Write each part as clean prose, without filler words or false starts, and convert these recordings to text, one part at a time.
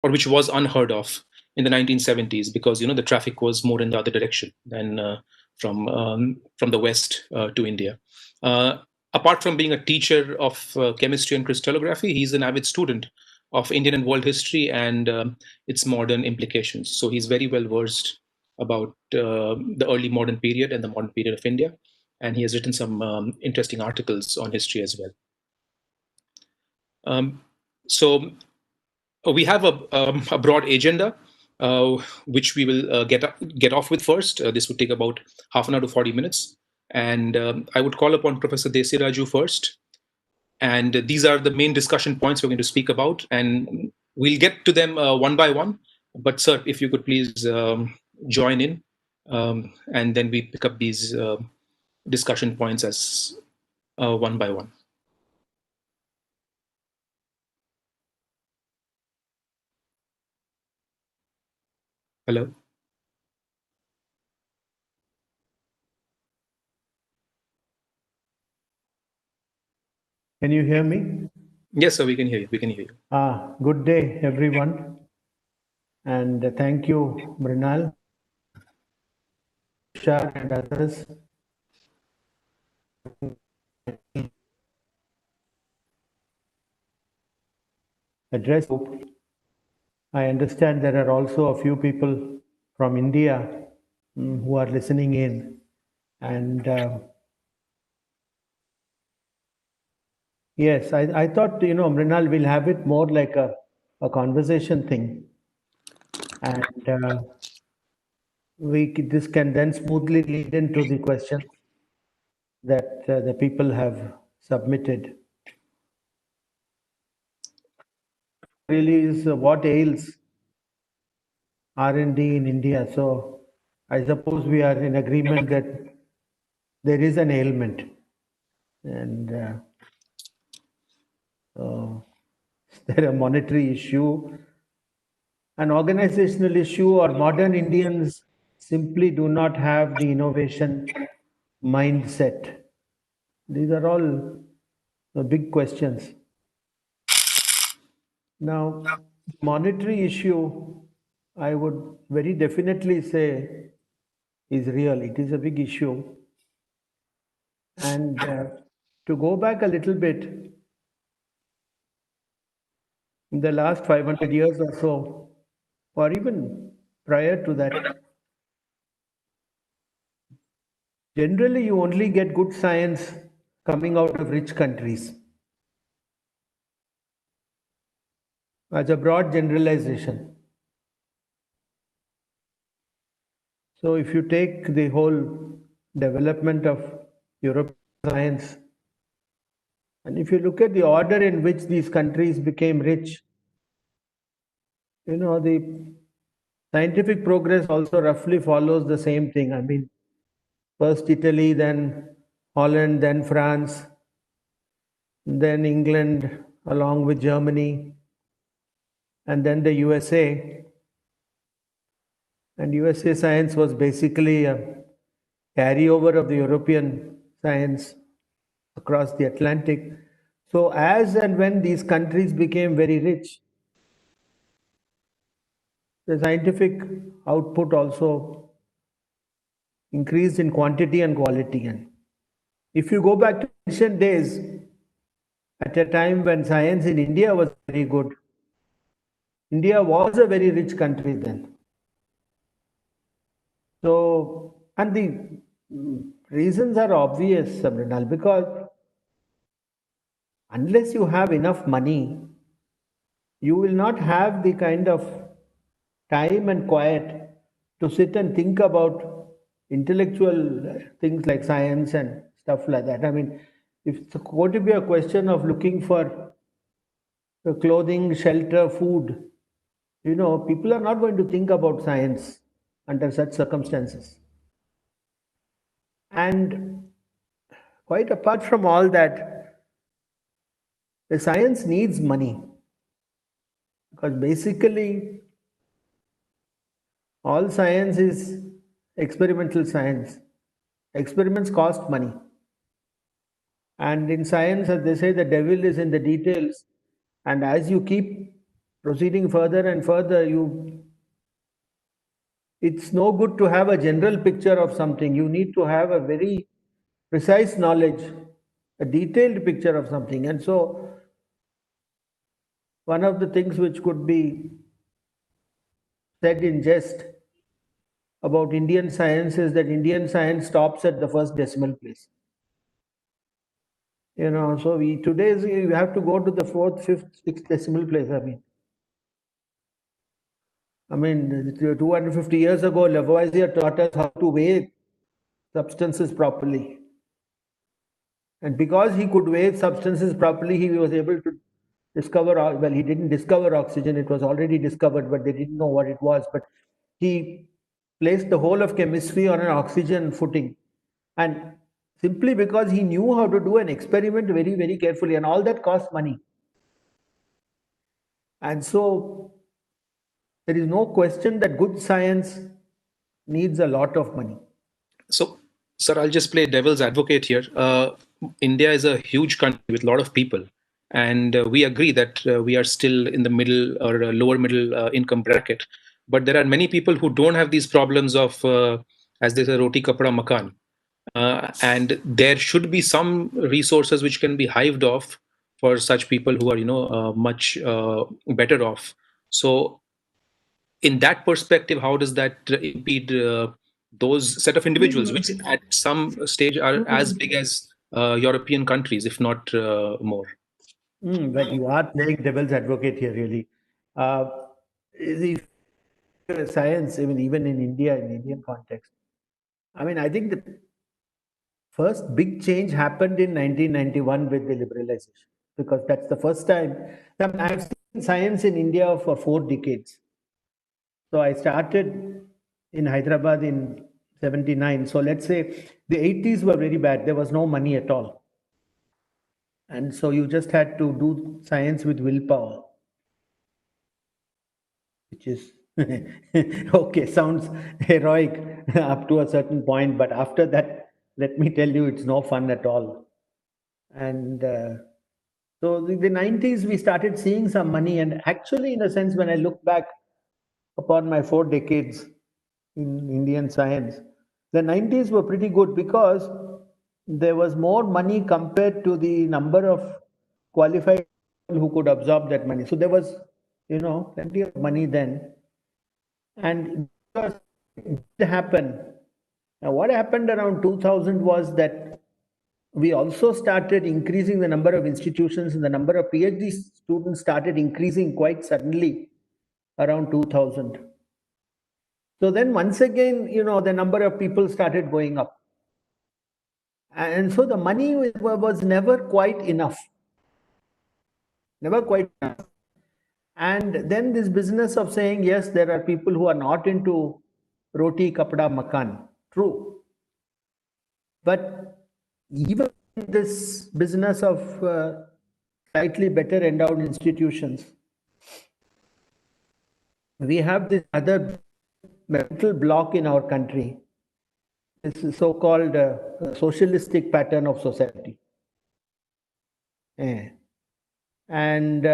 or which was unheard of in the 1970s, because the traffic was more in the other direction than from the west to India. Apart from being a teacher of chemistry and crystallography, he's an avid student of Indian and world history and its modern implications. So he's very well versed about the early modern period and the modern period of India, and he has written some interesting articles on history as well. So we have a broad agenda, which we will get off with first. This would take about half an hour to 40 minutes. And I would call upon Professor Desiraju first. And these are the main discussion points we're going to speak about. And we'll get to them one by one. But sir, if you could please join in. And then we pick up these discussion points as one by one. Hello? Can you hear me? Yes, sir, we can hear you. We can hear you. Good day, everyone. And thank you, Mrinal, Shah, and others. Address. I understand there are also a few people from India who are listening in. And yes, I thought, Mrinal, we'll have it more like a conversation thing. And this can then smoothly lead into the questions that the people have submitted. Really is what ails R&D in India. So I suppose we are in agreement that there is an ailment, and is there a monetary issue, an organizational issue, or modern Indians simply do not have the innovation mindset? These are all the big questions. Now, monetary issue, I would very definitely say, is real. It is a big issue. And to go back a little bit, in the last 500 years or so, or even prior to that, generally you only get good science coming out of rich countries. As a broad generalization. So if you take the whole development of European science, and if you look at the order in which these countries became rich, the scientific progress also roughly follows the same thing. I mean, first Italy, then Holland, then France, then England, along with Germany, and then the USA. And USA science was basically a carryover of the European science across the Atlantic. So as and when these countries became very rich, the scientific output also increased in quantity and quality. And if you go back to ancient days, at a time when science in India was very good, India was a very rich country then. So, and the reasons are obvious, Sabrinal, because unless you have enough money, you will not have the kind of time and quiet to sit and think about intellectual things like science and stuff like that. I mean, if it's going to be a question of looking for clothing, shelter, food, people are not going to think about science under such circumstances. And quite apart from all that, the science needs money, because basically all science is experimental science. Experiments cost money. And in science, as they say, the devil is in the details. And as you keep proceeding further and further, it's no good to have a general picture of something. You need to have a very precise knowledge, a detailed picture of something. And so one of the things which could be said in jest about Indian science is that Indian science stops at the first decimal place. So you have to go to the fourth, fifth, sixth decimal place. I mean, 250 years ago, Lavoisier taught us how to weigh substances properly. And because he could weigh substances properly, he was able to discover, well, he didn't discover oxygen, it was already discovered, but they didn't know what it was. But he placed the whole of chemistry on an oxygen footing. And simply because he knew how to do an experiment very, very carefully, and all that cost money. And so there is no question that good science needs a lot of money. So, sir, I'll just play devil's advocate here. India is a huge country with a lot of people. And we agree that we are still in the middle or lower middle income bracket. But there are many people who don't have these problems of, as they say, roti kapda makan. And there should be some resources which can be hived off for such people who are, much better off. So, in that perspective, how does that impede those set of individuals, which at some stage are as big as European countries, if not more? But you are playing devil's advocate here, really. The science, even in India, in Indian context, I think the first big change happened in 1991 with the liberalization, because that's the first time. I've seen science in India for 4 decades. So I started in Hyderabad in 79. So let's say the 80s were very bad. There was no money at all. And so you just had to do science with willpower, which is okay, sounds heroic up to a certain point. But after that, let me tell you, it's no fun at all. And so the 90s, we started seeing some money. And actually, in a sense, when I look back upon my 4 decades in Indian science, the 90s were pretty good because there was more money compared to the number of qualified people who could absorb that money. So there was, plenty of money then. And because it did happen. Now, what happened around 2000 was that we also started increasing the number of institutions, and the number of PhD students started increasing quite suddenly around 2000. So then once again, the number of people started going up. And so the money was never quite enough. Never quite enough. And then this business of saying, yes, there are people who are not into roti, kapda, makan. True. But even this business of slightly better endowed institutions, we have this other mental block in our country. This so-called socialistic pattern of society. And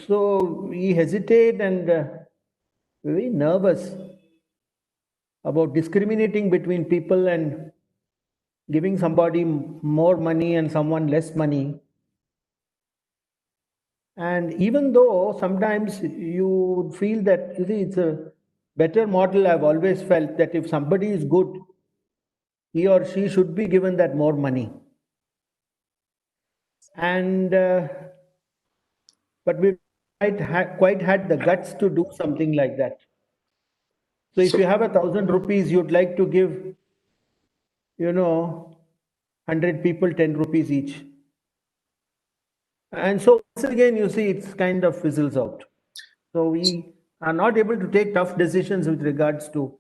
so we hesitate and very nervous about discriminating between people and giving somebody more money and someone less money. And even though sometimes you feel that, it's a better model, I've always felt that if somebody is good, he or she should be given that more money. And but we quite had the guts to do something like that. So if you have 1,000 rupees, you'd like to give, 100 people 10 rupees each. And so once again, you see, it's kind of fizzles out. So we are not able to take tough decisions with regards to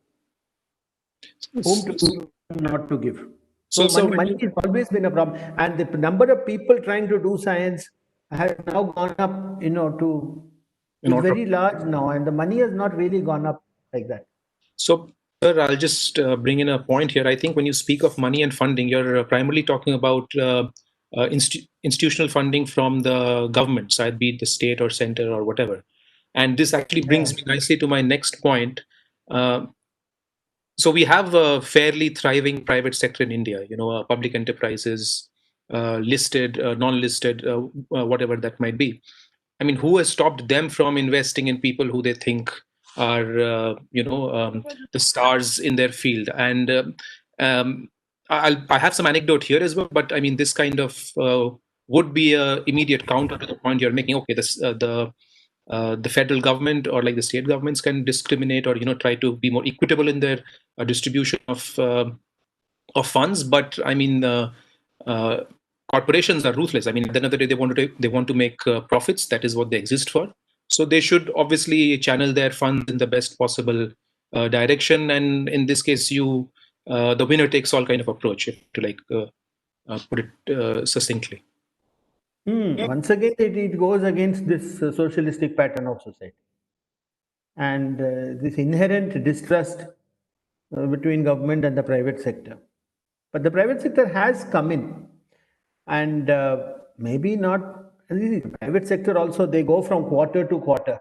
whom to give, not to give. So money has always been a problem. And the number of people trying to do science has now gone up, it's very large now. And the money has not really gone up like that. So, sir, I'll just bring in a point here. I think when you speak of money and funding, you're primarily talking about institutional funding from the government, so be it the state or center or whatever. And this actually brings me nicely to my next point. So we have a fairly thriving private sector in India, public enterprises, listed, non-listed, whatever that might be. I mean, who has stopped them from investing in people who they think are, the stars in their field? And I have some anecdote here as well, but I mean, this kind of would be a immediate counter to the point you're making. Okay, the federal government or like the state governments can discriminate or try to be more equitable in their distribution of funds, but I mean, uh, corporations are ruthless. I mean, at the end of the day, they want to make profits. That is what they exist for. So they should obviously channel their funds in the best possible direction. And in this case, the winner takes all kind of approach, to like put it succinctly. Once again, it goes against this socialistic pattern of society and this inherent distrust between government and the private sector. But the private sector has come in, and maybe not. The private sector also, they go from quarter to quarter.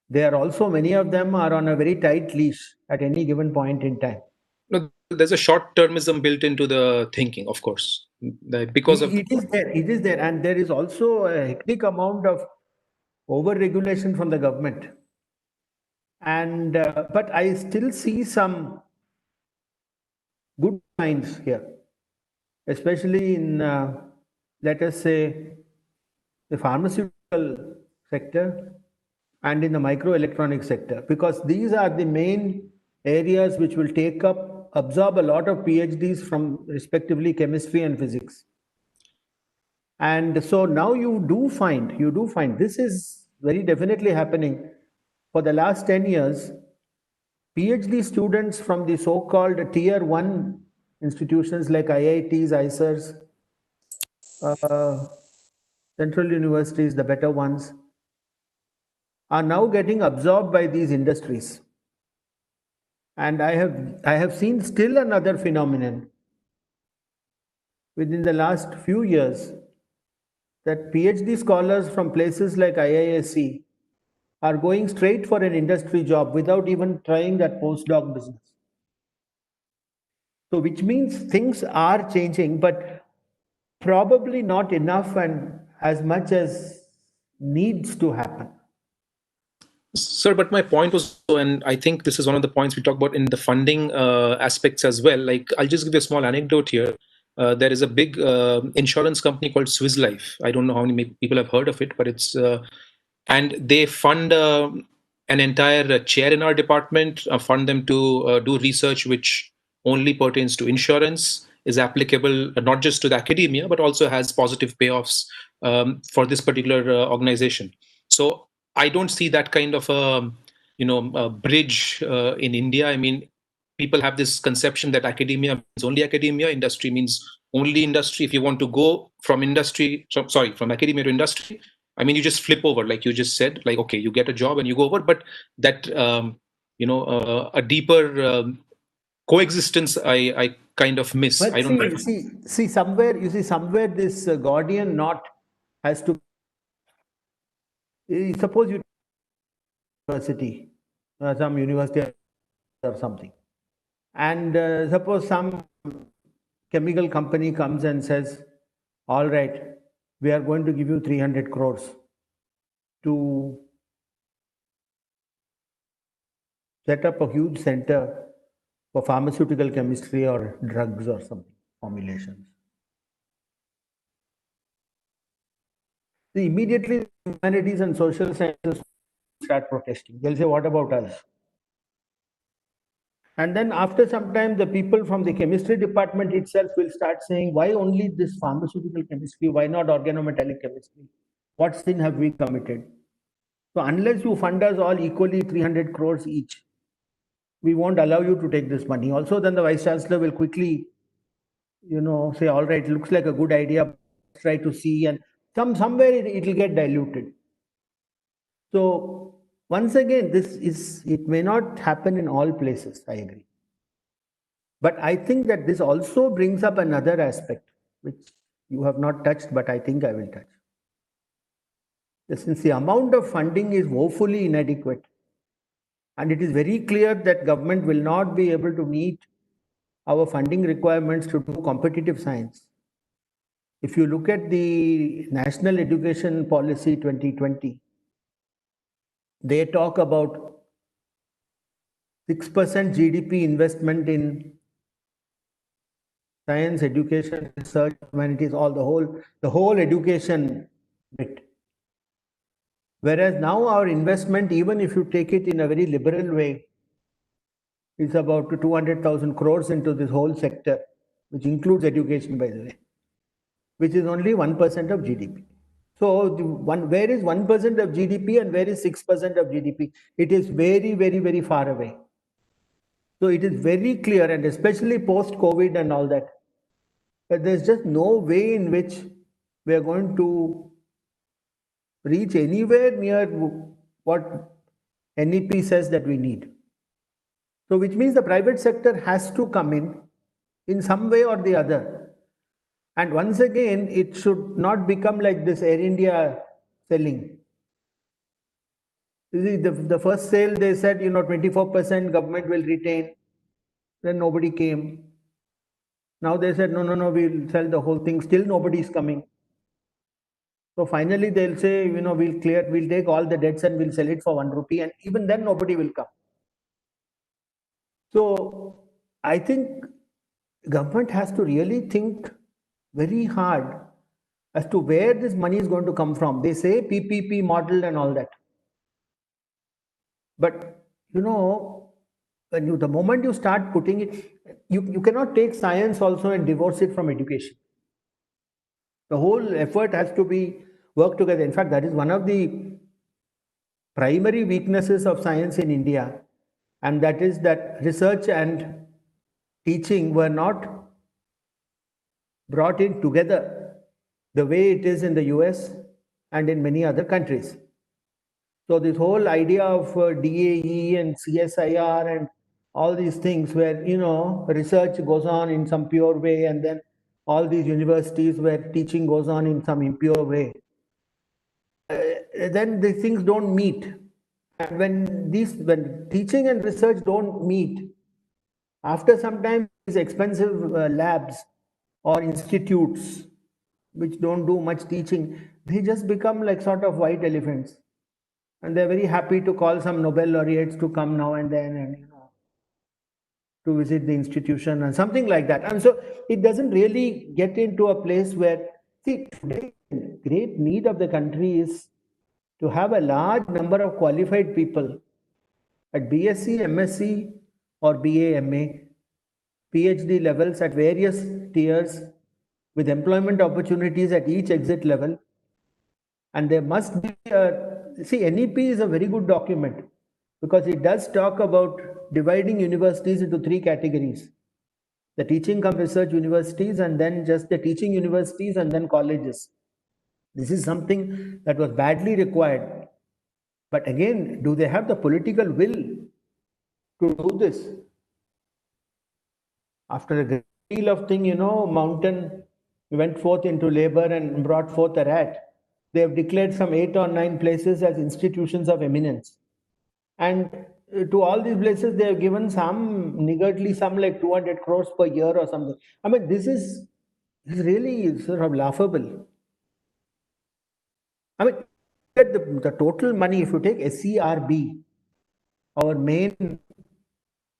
They are also, many of them are on a very tight leash at any given point in time. No, there's a short-termism built into the thinking, of course, because of It is there. It is there, and there is also a hectic amount of over-regulation from the government. And but I still see some good signs here, especially in let us say the pharmaceutical sector and in the microelectronic sector, because these are the main areas which will absorb a lot of PhDs from respectively chemistry and physics. And so now you do find this is very definitely happening. For the last 10 years, PhD students from the so-called tier 1 institutions like IITs, ISERs, central universities, the better ones, are now getting absorbed by these industries. And I have seen still another phenomenon within the last few years, that PhD scholars from places like IISc are going straight for an industry job without even trying that postdoc business. So which means things are changing, but probably not enough and as much as needs to happen. Sir, but my point was, and I think this is one of the points we talk about in the funding aspects as well. Like, I'll just give you a small anecdote here. There is a big insurance company called Swiss Life. I don't know how many people have heard of it, but it's and they fund an entire chair in our department, fund them to do research which only pertains to insurance, is applicable not just to the academia, but also has positive payoffs for this particular organization. So I don't see that kind of a bridge in India. I mean, people have this conception that academia means only academia, industry means only industry. If you want to go from from academia to industry, I mean, you just flip over, like you just said, like, okay, you get a job and you go over, but that, a deeper coexistence, I kind of miss. But I don't know. see somewhere this Gordian knot has to. Suppose you university, some university or something, and suppose some chemical company comes and says, all right, we are going to give you 300 crores to set up a huge center for pharmaceutical chemistry or drugs or something, formulations. See, immediately humanities and social sciences start protesting. They'll say, what about us? And then after some time, the people from the chemistry department itself will start saying, why only this pharmaceutical chemistry? Why not organometallic chemistry? What sin have we committed? So unless you fund us all equally 300 crores each, we won't allow you to take this money. Also, then the vice chancellor will quickly, say, all right, it looks like a good idea, try to see, and somewhere it will get diluted. So once again, it may not happen in all places, I agree. But I think that this also brings up another aspect, which you have not touched, but I think I will touch. Since the amount of funding is woefully inadequate, and it is very clear that government will not be able to meet our funding requirements to do competitive science. If you look at the National Education Policy 2020, they talk about 6% GDP investment in science, education, research, humanities, all the whole education bit. Whereas now our investment, even if you take it in a very liberal way, is about 200,000 crores into this whole sector, which includes education, by the way, which is only 1% of GDP. So where is 1% of GDP and where is 6% of GDP? It is very, very, very far away. So it is very clear, and especially post-COVID and all that, there's just no way in which we are going to reach anywhere near what NEP says that we need. So which means the private sector has to come in some way or the other. And once again, it should not become like this Air India selling. You see, the first sale, they said, 24% government will retain. Then nobody came. Now they said, no, we'll sell the whole thing. Still nobody is coming. So finally they'll say, we'll take all the debts and we'll sell it for 1 rupee. And even then nobody will come. So I think government has to really think very hard as to where this money is going to come from. They say PPP model and all that. But, the moment you start putting it, you cannot take science also and divorce it from education. The whole effort has to be worked together. In fact, that is one of the primary weaknesses of science in India. And that is that research and teaching were not brought in together the way it is in the US and in many other countries. So this whole idea of DAE and CSIR and all these things where, research goes on in some pure way, and then all these universities where teaching goes on in some impure way, then these things don't meet. And when teaching and research don't meet, after some time, these expensive labs or institutes which don't do much teaching, they just become like sort of white elephants. And they're very happy to call some Nobel laureates to come now and then and to visit the institution and something like that. And so it doesn't really get into a place where, today the great need of the country is to have a large number of qualified people at BSc, MSc or BA, MA, PhD levels at various tiers with employment opportunities at each exit level. And there must be NEP is a very good document because it does talk about dividing universities into 3 categories: the teaching cum research universities, and then just the teaching universities, and then colleges. This is something that was badly required. But again, do they have the political will to do this? After a great deal of thing, mountain went forth into labor and brought forth a rat. They have declared some 8 or 9 places as institutions of eminence. And to all these places, they have given some niggardly, some like 200 crores per year or something. I mean, this is really sort of laughable. I mean, the total money, if you take SERB, our main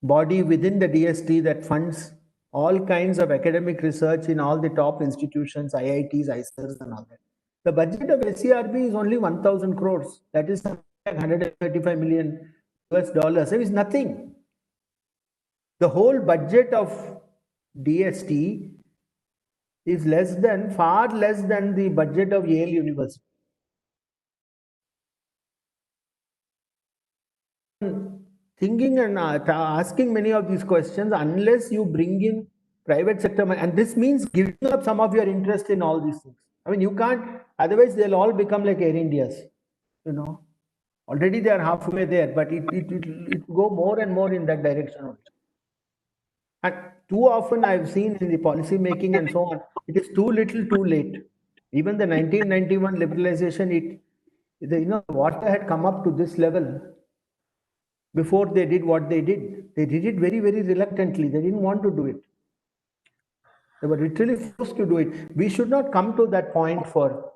body within the DST that funds all kinds of academic research in all the top institutions, IITs, ICERs and all that. The budget of SERB is only 1,000 crores. That is like 135 million US dollars. It is nothing. The whole budget of DST is far less than the budget of Yale University. Thinking and asking many of these questions, unless you bring in private sector, and this means giving up some of your interest in all these things. I mean, you can't, otherwise they'll all become like Air Indias, Already they are halfway there, but it go more and more in that direction only. And too often I've seen in the policy making and so on, it is too little, too late. Even the 1991 liberalization, water had come up to this level before they did what they did. They did it very, very reluctantly. They didn't want to do it. They were literally forced to do it. We should not come to that point for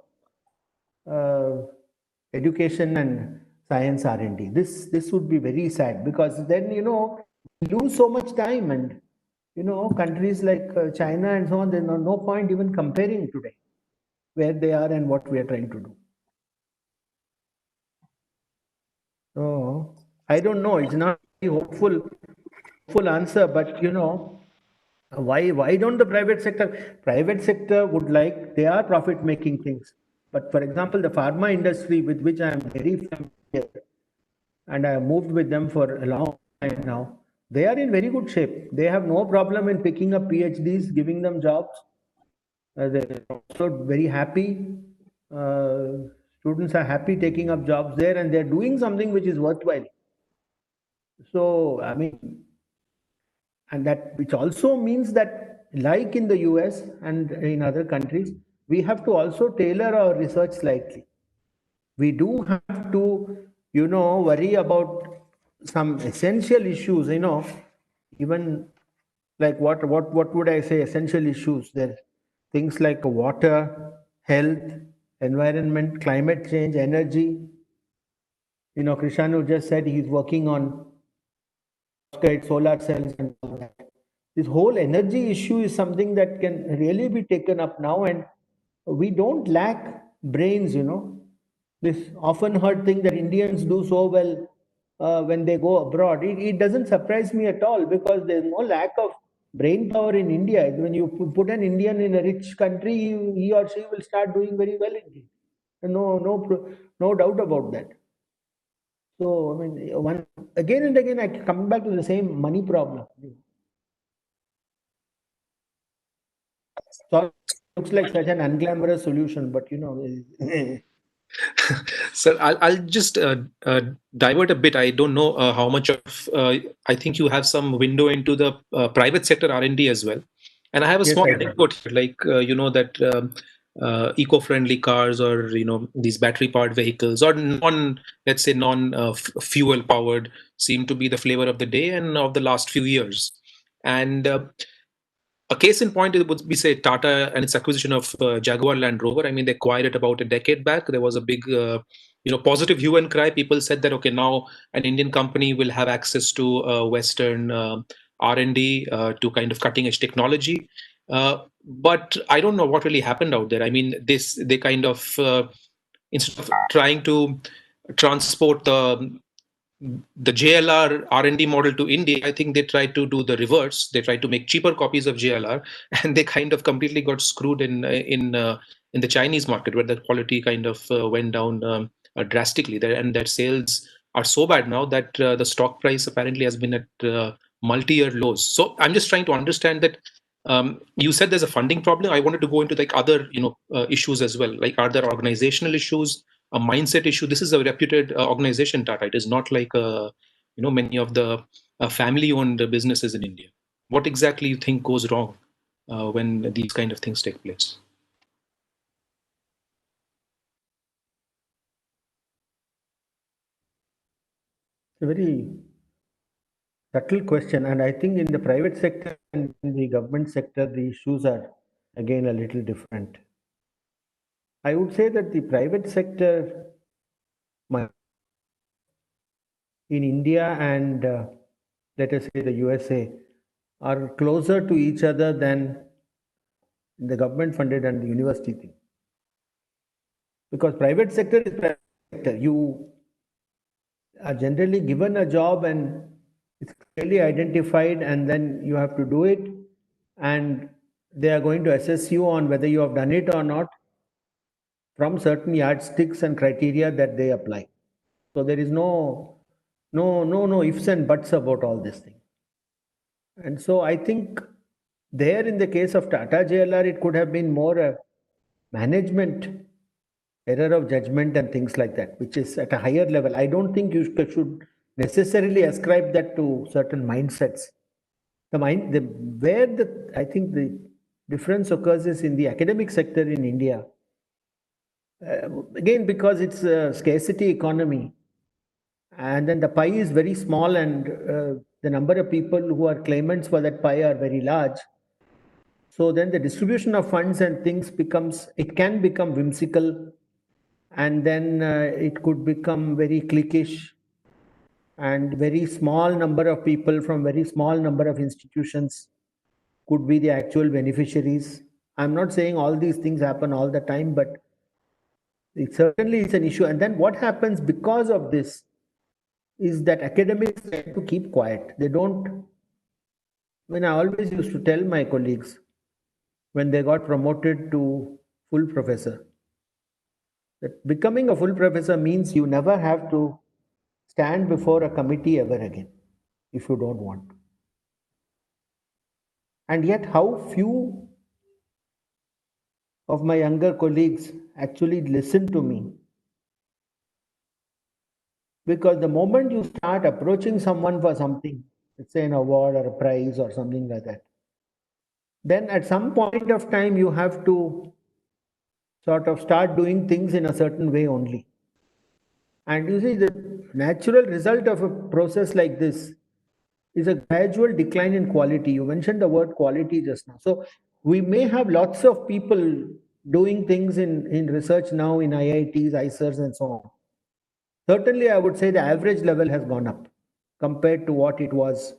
education and science R&D. This would be very sad, because then we lose so much time, and countries like China and so on, there's no point even comparing today where they are and what we are trying to do. So I don't know. It's not a hopeful answer, but why don't the private sector would like, they are profit making things, but for example the pharma industry, with which I am very familiar and I have moved with them for a long time now, they are in very good shape. They have no problem in picking up PhDs, giving them jobs. They're also very happy. Students are happy taking up jobs there, and they're doing something which is worthwhile. So I mean, and that, which also means that, like in the US and in other countries, we have to also tailor our research slightly. We do have to worry about some essential issues, even like what would I say, essential issues there, things like water, health, environment, climate change, energy. Krishanu just said he's working on solar cells and all that. This whole energy issue is something that can really be taken up now, and we don't lack brains. This often heard thing that Indians do so well when they go abroad. It doesn't surprise me at all, because there's no lack of brain power in India. When you put an Indian in a rich country, he or she will start doing very well indeed. No doubt about that. So, I mean, again and again, I come back to the same money problem. So, looks like such an unglamorous solution, but So I'll just divert a bit. I don't know how much of. I think you have some window into the private sector R&D as well, and I have a yes, small I do. anecdote here, like that eco-friendly cars, or these battery-powered vehicles, or let's say non-fuel powered, seem to be the flavor of the day and of the last few years. And a case in point would be, say, Tata and its acquisition of Jaguar Land Rover. I mean, they acquired it about a decade back. There was a big, positive hue and cry. People said that, okay, now an Indian company will have access to Western R&D, to kind of cutting edge technology. But I don't know what really happened out there. I mean, they kind of, instead of trying to transport the JLR R&D model to India, I think they tried to do the reverse. They tried to make cheaper copies of JLR, and they kind of completely got screwed in the Chinese market, where the quality kind of went down drastically. And their sales are so bad now that the stock price apparently has been at multi-year lows. So I'm just trying to understand that. You said there's a funding problem. I wanted to go into like other issues as well. Like, are there organizational issues, a mindset issue? This is a reputed organization, Tata. It is not like many of the family-owned businesses in India. What exactly you think goes wrong when these kind of things take place? It's a very subtle question, and I think in the private sector and in the government sector, the issues are again a little different. I would say that the private sector in India and let us say the USA are closer to each other than the government funded and the university thing. Because private sector is private sector. You are generally given a job and it's clearly identified, and then you have to do it, and they are going to assess you on whether you have done it or not from certain yardsticks and criteria that they apply. So there is no ifs and buts about all this thing. And so I think there, in the case of Tata JLR, it could have been more a management error of judgment and things like that, which is at a higher level. I don't think you should necessarily ascribe that to certain mindsets. I think the difference occurs is in the academic sector in India. Again, because it's a scarcity economy, and then the pie is very small, and the number of people who are claimants for that pie are very large. So then the distribution of funds and things can become whimsical, and then it could become very cliquish, and very small number of people from very small number of institutions could be the actual beneficiaries. I'm not saying all these things happen all the time, but it certainly is an issue. And then what happens because of this is that academics tend to keep quiet. They don't. When I always used to tell my colleagues when they got promoted to full professor, that becoming a full professor means you never have to stand before a committee ever again if you don't want to. And yet, how few of my younger colleagues actually listen to me. Because the moment you start approaching someone for something, let's say an award or a prize or something like that, then at some point of time you have to sort of start doing things in a certain way only. And you see, the natural result of a process like this is a gradual decline in quality. You mentioned the word quality just now. So we may have lots of people doing things in research now in IITs, ICERs, and so on. Certainly, I would say the average level has gone up compared to what it was,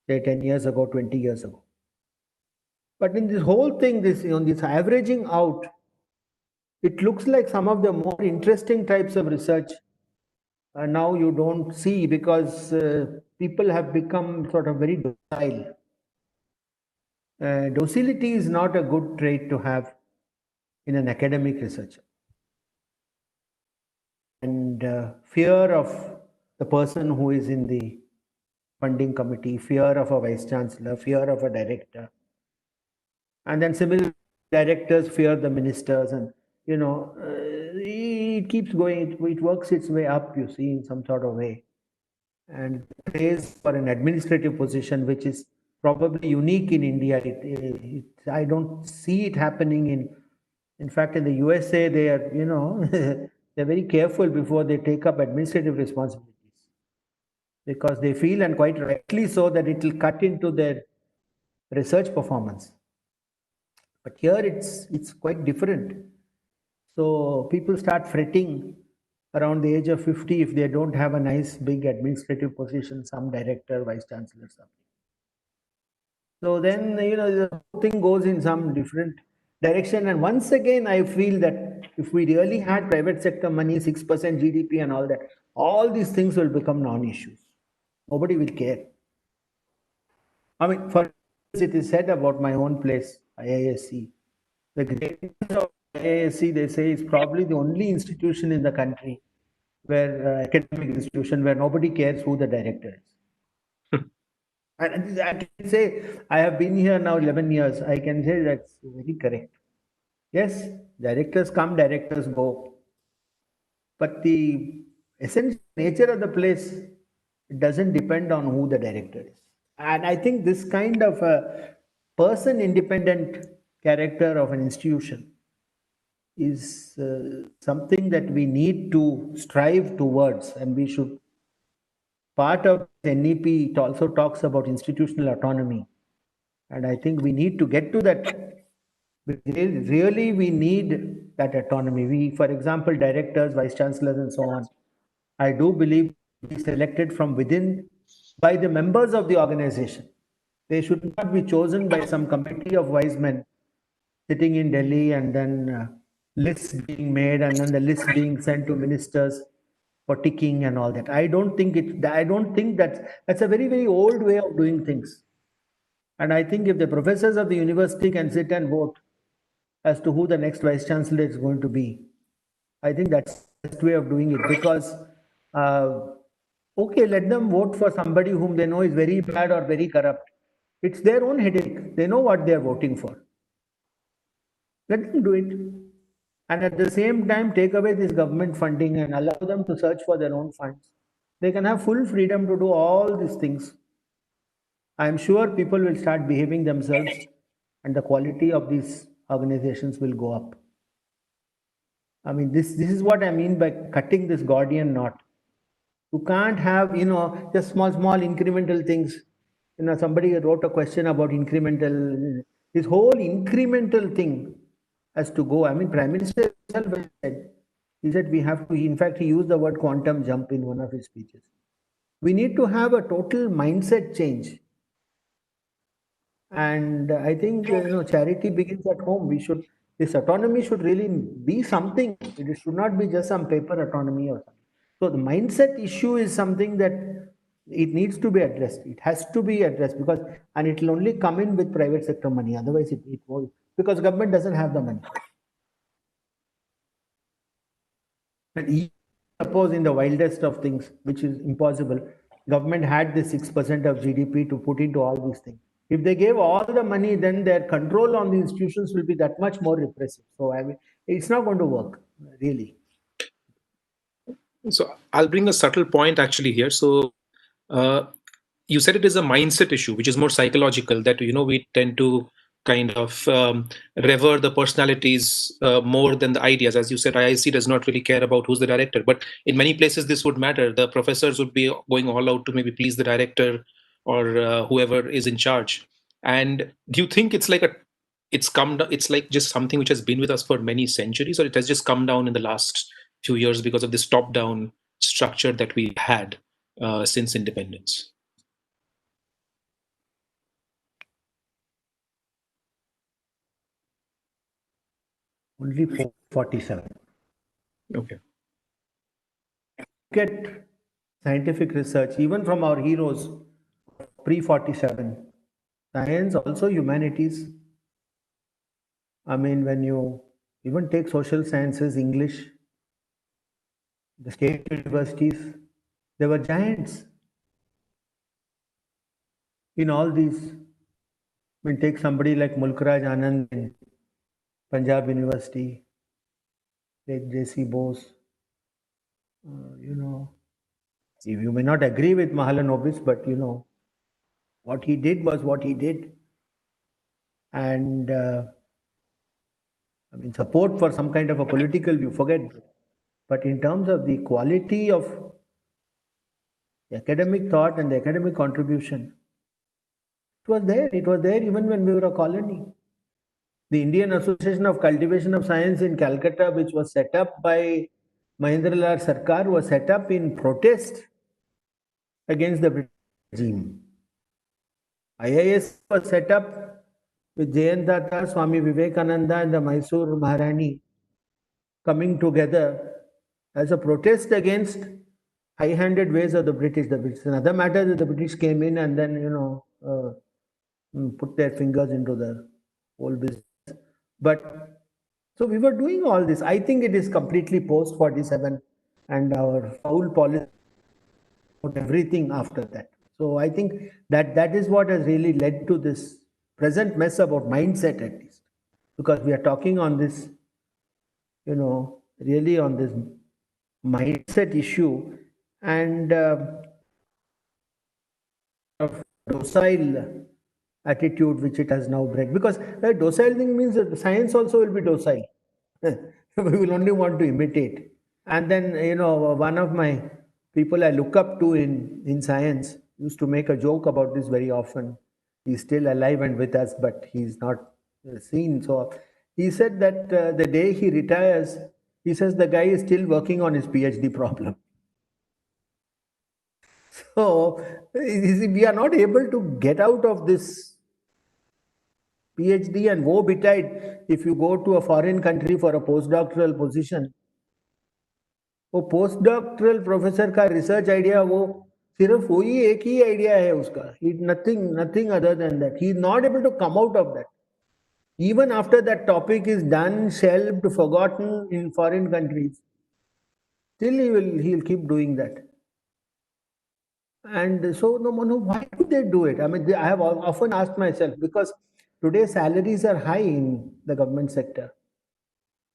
say, 10 years ago, 20 years ago. But in this whole thing, this averaging out, it looks like some of the more interesting types of research now you don't see, because people have become sort of very docile. Docility is not a good trait to have in an academic researcher. And fear of the person who is in the funding committee, fear of a vice chancellor, fear of a director. And then similar directors fear the ministers, and it keeps going. It works its way up, you see, in some sort of way. And praise for an administrative position, which is probably unique in India. I don't see it happening in fact, in the USA, they are, they're very careful before they take up administrative responsibilities, because they feel, and quite rightly so, that it will cut into their research performance. But here it's quite different. So people start fretting around the age of 50 if they don't have a nice big administrative position, some director, vice chancellor, something. So then, the whole thing goes in some different direction. And once again, I feel that if we really had private sector money, 6% GDP and all that, all these things will become non-issues. Nobody will care. I mean, for instance, it is said about my own place, IISc. The greatness of IISc, they say, is probably the only institution in the country where academic institution where nobody cares who the director is. And I can say, I have been here now 11 years. I can say that's very correct. Yes, directors come, directors go. But the essential nature of the place, it doesn't depend on who the director is. And I think this kind of a person independent character of an institution is something that we need to strive towards, and we should. Part of NEP, it also talks about institutional autonomy, and I think we need to get to that. Really, we need that autonomy. We, for example, directors, vice chancellors, and so on, I do believe be selected from within by the members of the organization. They should not be chosen by some committee of wise men sitting in Delhi, and then lists being made, and then the list being sent to ministers for ticking and all that. I don't think that's a very, very old way of doing things. And I think if the professors of the university can sit and vote as to who the next vice chancellor is going to be, I think that's the best way of doing it. Because okay, let them vote for somebody whom they know is very bad or very corrupt. It's their own headache. They know what they're voting for. Let them do it. And at the same time, take away this government funding and allow them to search for their own funds. They can have full freedom to do all these things. I'm sure people will start behaving themselves and the quality of these organizations will go up. I mean, this is what I mean by cutting this Gordian knot. You can't have, just small incremental things. Somebody wrote a question about incremental. This whole incremental thing has to go. I mean, Prime Minister himself said, he said we have to, in fact, he used the word quantum jump in one of his speeches. We need to have a total mindset change. And I think, charity begins at home. This autonomy should really be something. It should not be just some paper autonomy or something. So the mindset issue is something that it needs to be addressed. It has to be addressed and it will only come in with private sector money. Otherwise, it won't, because government doesn't have the money. And even suppose in the wildest of things, which is impossible, government had the 6% of GDP to put into all these things. If they gave all the money, then their control on the institutions will be that much more repressive. So I mean, it's not going to work, really. So I'll bring a subtle point actually here. So you said it is a mindset issue, which is more psychological, that, we tend to kind of revere the personalities more than the ideas. As you said, IIC does not really care about who's the director, but in many places this would matter. The professors would be going all out to maybe please the director or whoever is in charge. And do you think it's like just something which has been with us for many centuries, or it has just come down in the last few years because of this top-down structure that we had since independence? Only 447. Okay. Get scientific research, even from our heroes pre-47. Science, also humanities. I mean, when you even take social sciences, English, the state universities, there were giants in all these. I mean, take somebody like Mulkraj Anand in Punjab University, take J.C. Bose. You may not agree with Mahalanobis, but what he did was what he did. And I mean, support for some kind of a political view, forget. But in terms of the quality of the academic thought and the academic contribution, it was there. It was there even when we were a colony. The Indian Association of Cultivation of Science in Calcutta, which was set up by Mahendralal Sarkar, was set up in protest against the British regime. IIS was set up with Jayantata, Swami Vivekananda, and the Mysore Maharani coming together as a protest against high-handed ways of the British. It's another matter that the British came in and then, put their fingers into the whole business. But so we were doing all this. I think it is completely post-47 and our foul policy, everything after that. So I think that is what has really led to this present mess about mindset, at least. Because we are talking on this, really on this mindset issue and docile attitude which it has now bred. Because the docile thing means that science also will be docile. We will only want to imitate. And then, one of my people I look up to in science used to make a joke about this very often. He's still alive and with us, but he's not seen. So he said that the day he retires, he says the guy is still working on his PhD problem. So we are not able to get out of this PhD, and woe betide if you go to a foreign country for a postdoctoral position. वो post doctoral professor का research idea वो सिर्फ वही एक ही idea है उसका. Nothing other than that. He is not able to come out of that. Even after that topic is done, shelved, forgotten in foreign countries, still he will keep doing that. And so, no, why do they do it? I mean, I have often asked myself, because today salaries are high in the government sector.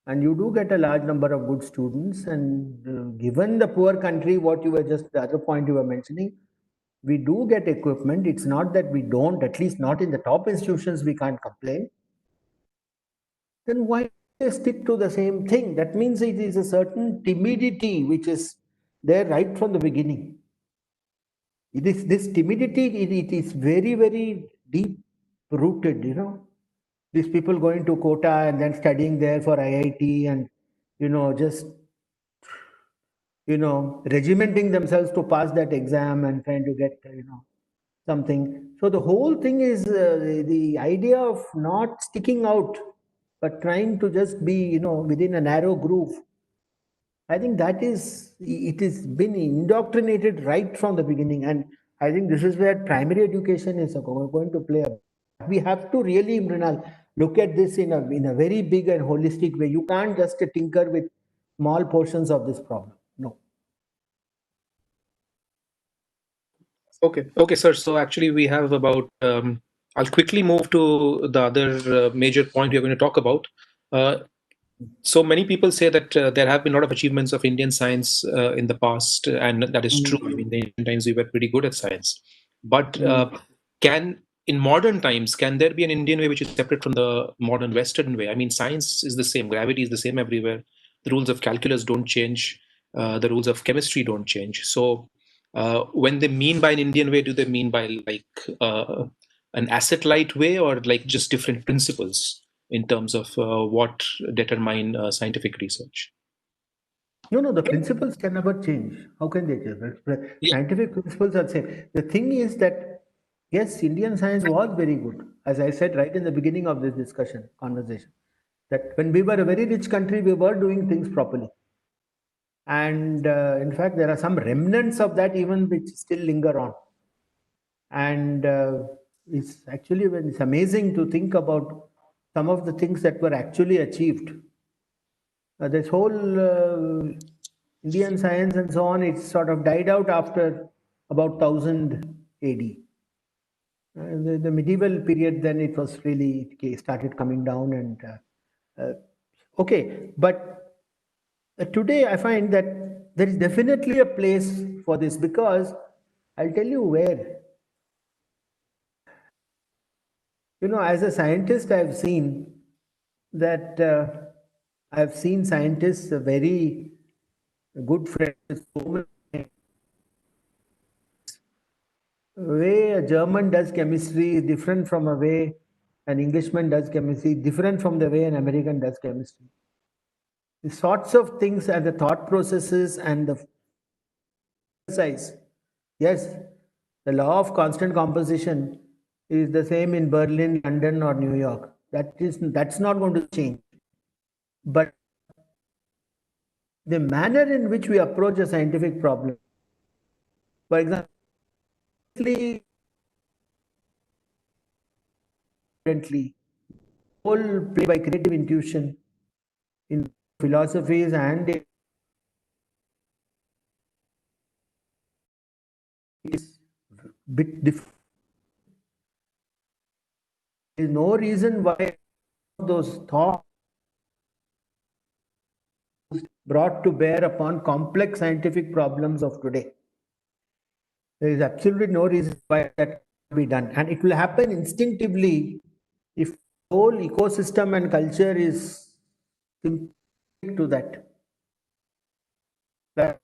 And you do get a large number of good students. And given the poor country, the other point you were mentioning, we do get equipment. It's not that we don't, at least not in the top institutions, we can't complain. Then why they stick to the same thing? That means it is a certain timidity which is there right from the beginning. It is this timidity, it is very, very deep rooted, you know. These people going to Kota and then studying there for IIT and, you know, just, you know, regimenting themselves to pass that exam and trying to get, you know, something. So the whole thing is the idea of not sticking out, but trying to just be, you know, within a narrow groove. I think that is, it has been indoctrinated right from the beginning. And I think this is where primary education is going to play a. We have to really, Mrinal, look at this in a very big and holistic way. You can't just tinker with small portions of this problem. No. Okay, sir. So actually, we have about. I'll quickly move to the other major point we are going to talk about. So many people say that there have been a lot of achievements of Indian science in the past, and that is true. I mean, in ancient times we were pretty good at science. But in modern times, can there be an Indian way which is separate from the modern Western way? I mean, science is the same, gravity is the same everywhere. The rules of calculus don't change. The rules of chemistry don't change. So, when they mean by an Indian way, do they mean by like an asset-light way, or like just different principles in terms of what determine scientific research? No, the principles can never change. How can they change? Yeah. Scientific principles are the same. The thing is that, yes, Indian science was very good. As I said right in the beginning of this conversation, that when we were a very rich country, we were doing things properly. And in fact, there are some remnants of that even which still linger on. And it's amazing to think about some of the things that were actually achieved. This whole Indian science and so on, it sort of died out after about 1000 AD. The medieval period, then it was really, it started coming down. And okay, but today I find that there is definitely a place for this, because I'll tell you where. You know, as a scientist, I've seen that I've seen scientists very good friends with so many. Way a German does chemistry is different from a way an Englishman does chemistry, different from the way an American does chemistry. The sorts of things and the thought processes and the exercise. Yes, the law of constant composition is the same in Berlin, London, or New York. That's not going to change. But the manner in which we approach a scientific problem, for example, whole play by creative intuition in philosophies and it is bit different. There is no reason why those thoughts brought to bear upon complex scientific problems of today. There is absolutely no reason why that can be done, and it will happen instinctively if the whole ecosystem and culture is sympathetic to that. Like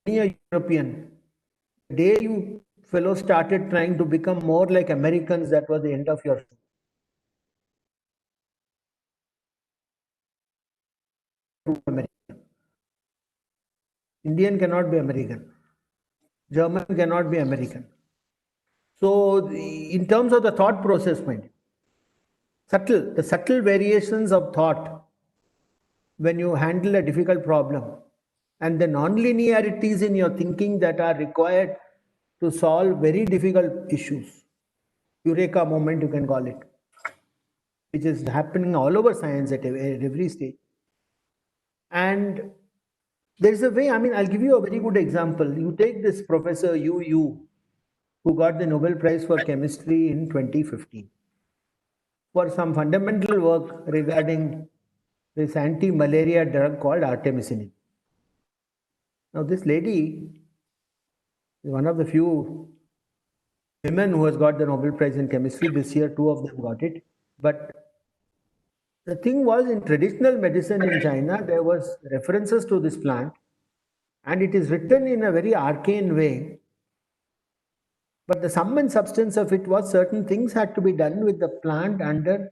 any European, the day you fellows started trying to become more like Americans, that was the end of your American. Indian cannot be American. German cannot be American. So, in terms of the thought process, mind, the subtle variations of thought when you handle a difficult problem, and the non-linearities in your thinking that are required to solve very difficult issues. Eureka moment, you can call it, which is happening all over science at every stage. And there's a way, I mean, I'll give you a very good example. You take this Professor Yu, who got the Nobel Prize for Chemistry in 2015 for some fundamental work regarding this anti-malaria drug called artemisinin. Now, this lady is one of the few women who has got the Nobel Prize in chemistry. This year, 2 of them got it. But the thing was, in traditional medicine in China, there was references to this plant, and it is written in a very arcane way. But the sum and substance of it was certain things had to be done with the plant under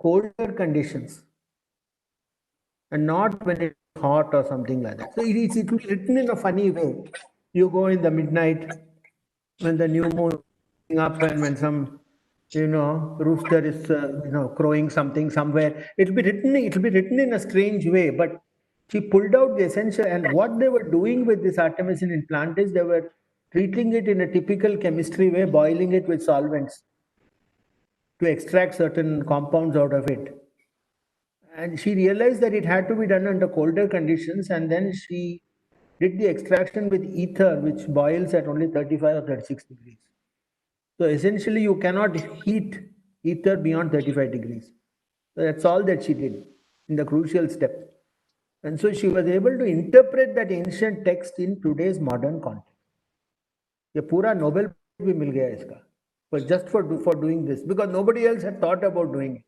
colder conditions, and not when it's hot or something like that. So it is written in a funny way. You go in the midnight when the new moon is up, and when some rooster is crowing something somewhere. It'll be written in a strange way, but she pulled out the essential. And what they were doing with this artemisinin plant is they were treating it in a typical chemistry way, boiling it with solvents to extract certain compounds out of it. And she realized that it had to be done under colder conditions, and then she did the extraction with ether, which boils at only 35 or 36 degrees. So essentially, you cannot heat ether beyond 35 degrees. So that's all that she did in the crucial step. And so she was able to interpret that ancient text in today's modern context. ये पूरा Nobel भी मिल गया इसका, but just for doing this, because nobody else had thought about doing it.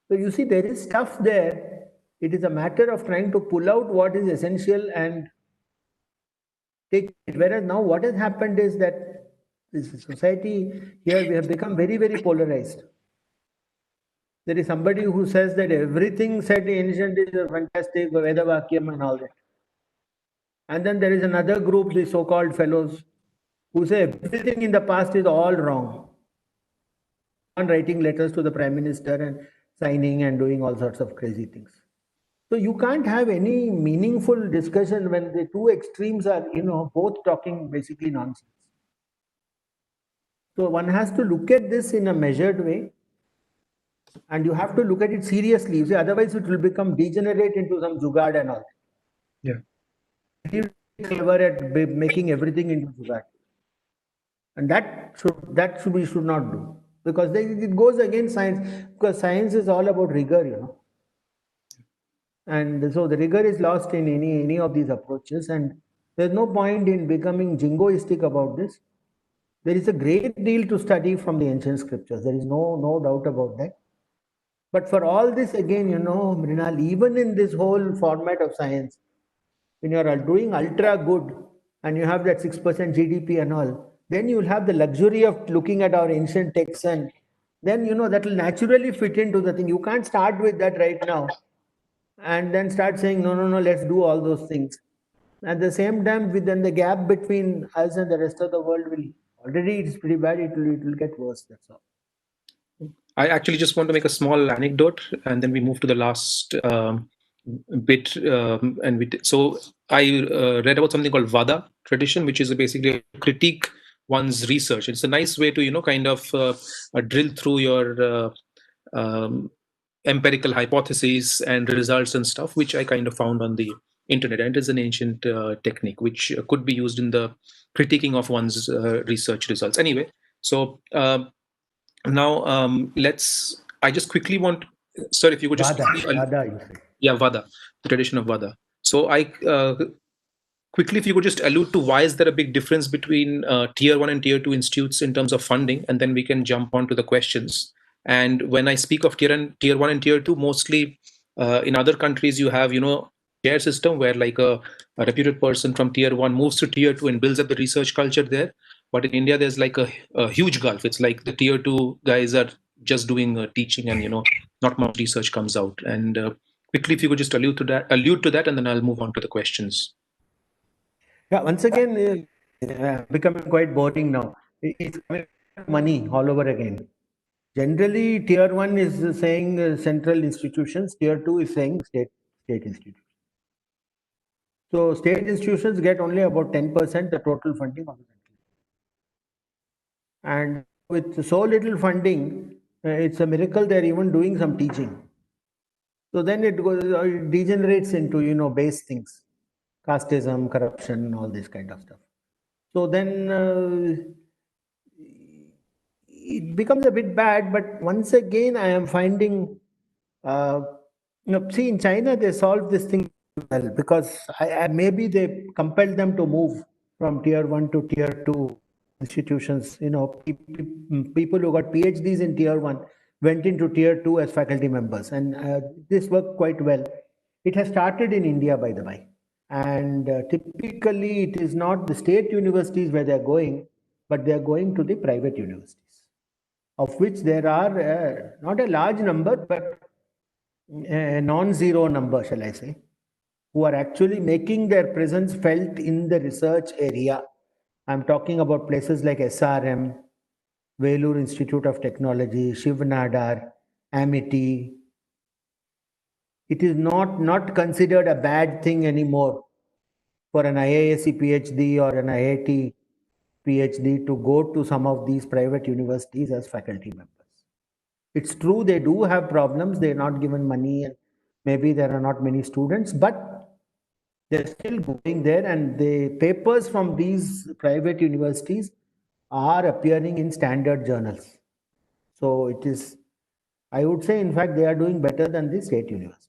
So you see, there is stuff there. It is a matter of trying to pull out what is essential and take it. Whereas now what has happened is that this society here, we have become very, very polarized. There is somebody who says that everything said in ancient is fantastic, Veda Vakyam and all that. And then there is another group, the so-called fellows, who say everything in the past is all wrong. And writing letters to the Prime Minister and signing and doing all sorts of crazy things. So you can't have any meaningful discussion when the two extremes are, both talking basically nonsense. So one has to look at this in a measured way, and you have to look at it seriously. You see, otherwise it will become degenerate into some jugad and all. Yeah. You're clever at making everything into jugad, and that we should not do, because it goes against science. Because science is all about rigor, and so the rigor is lost in any of these approaches, and there's no point in becoming jingoistic about this. There is a great deal to study from the ancient scriptures. There is no doubt about that. But for all this, again, Mrinal, even in this whole format of science, when you are doing ultra good and you have that 6% GDP and all, then you will have the luxury of looking at our ancient texts, and then that will naturally fit into the thing. You can't start with that right now and then start saying, no, let's do all those things. At the same time, then the gap between us and the rest of the world will already, it's pretty bad. It will get worse. That's all. I actually just want to make a small anecdote, and then we move to the last bit. So I read about something called Vada tradition, which is basically a critique one's research. It's a nice way to kind of drill through your empirical hypotheses and results and stuff, which I kind of found on the internet. And it is an ancient technique which could be used in the critiquing of one's research results. Anyway, so now I just quickly want, sir, if you could just Vada, you say. Yeah, Vada, the tradition of Vada. So I quickly, if you could just allude to why is there a big difference between tier 1 and tier 2 institutes in terms of funding, and then we can jump on to the questions. And when I speak of tier 1 and tier 2, mostly in other countries you have share system where like a reputed person from tier 1 moves to tier 2 and builds up the research culture there. But in India, there's like a huge gulf. It's like the tier 2 guys are just doing teaching, and not much research comes out. And quickly, if you could just allude to that, and then I'll move on to the questions. Yeah, once again, becoming quite boring now. It's money all over again. Generally, tier 1 is saying central institutions, tier 2 is saying state institutions. So state institutions get only about 10% the total funding of the country. And with so little funding, it's a miracle they're even doing some teaching. So then it degenerates into base things, casteism, corruption, all this kind of stuff. So then it becomes a bit bad. But once again, I am finding, see, in China they solved this thing well, because maybe they compelled them to move from tier 1 to tier 2 institutions, people who got PhDs in tier 1 went into tier 2 as faculty members, and this worked quite well. It has started in India, by the way, and typically it is not the state universities where they are going, but they are going to the private universities, of which there are not a large number, but a non-zero number, shall I say, who are actually making their presence felt in the research area. I'm talking about places like SRM, Vellore Institute of Technology, Shiv Nadar, Amity. It is not considered a bad thing anymore for an IISc PhD or an IIT PhD to go to some of these private universities as faculty members. It's true they do have problems, they're not given money, and maybe there are not many students, but they're still going there, and the papers from these private universities are appearing in standard journals. So it is, I would say, in fact, they are doing better than the state universities.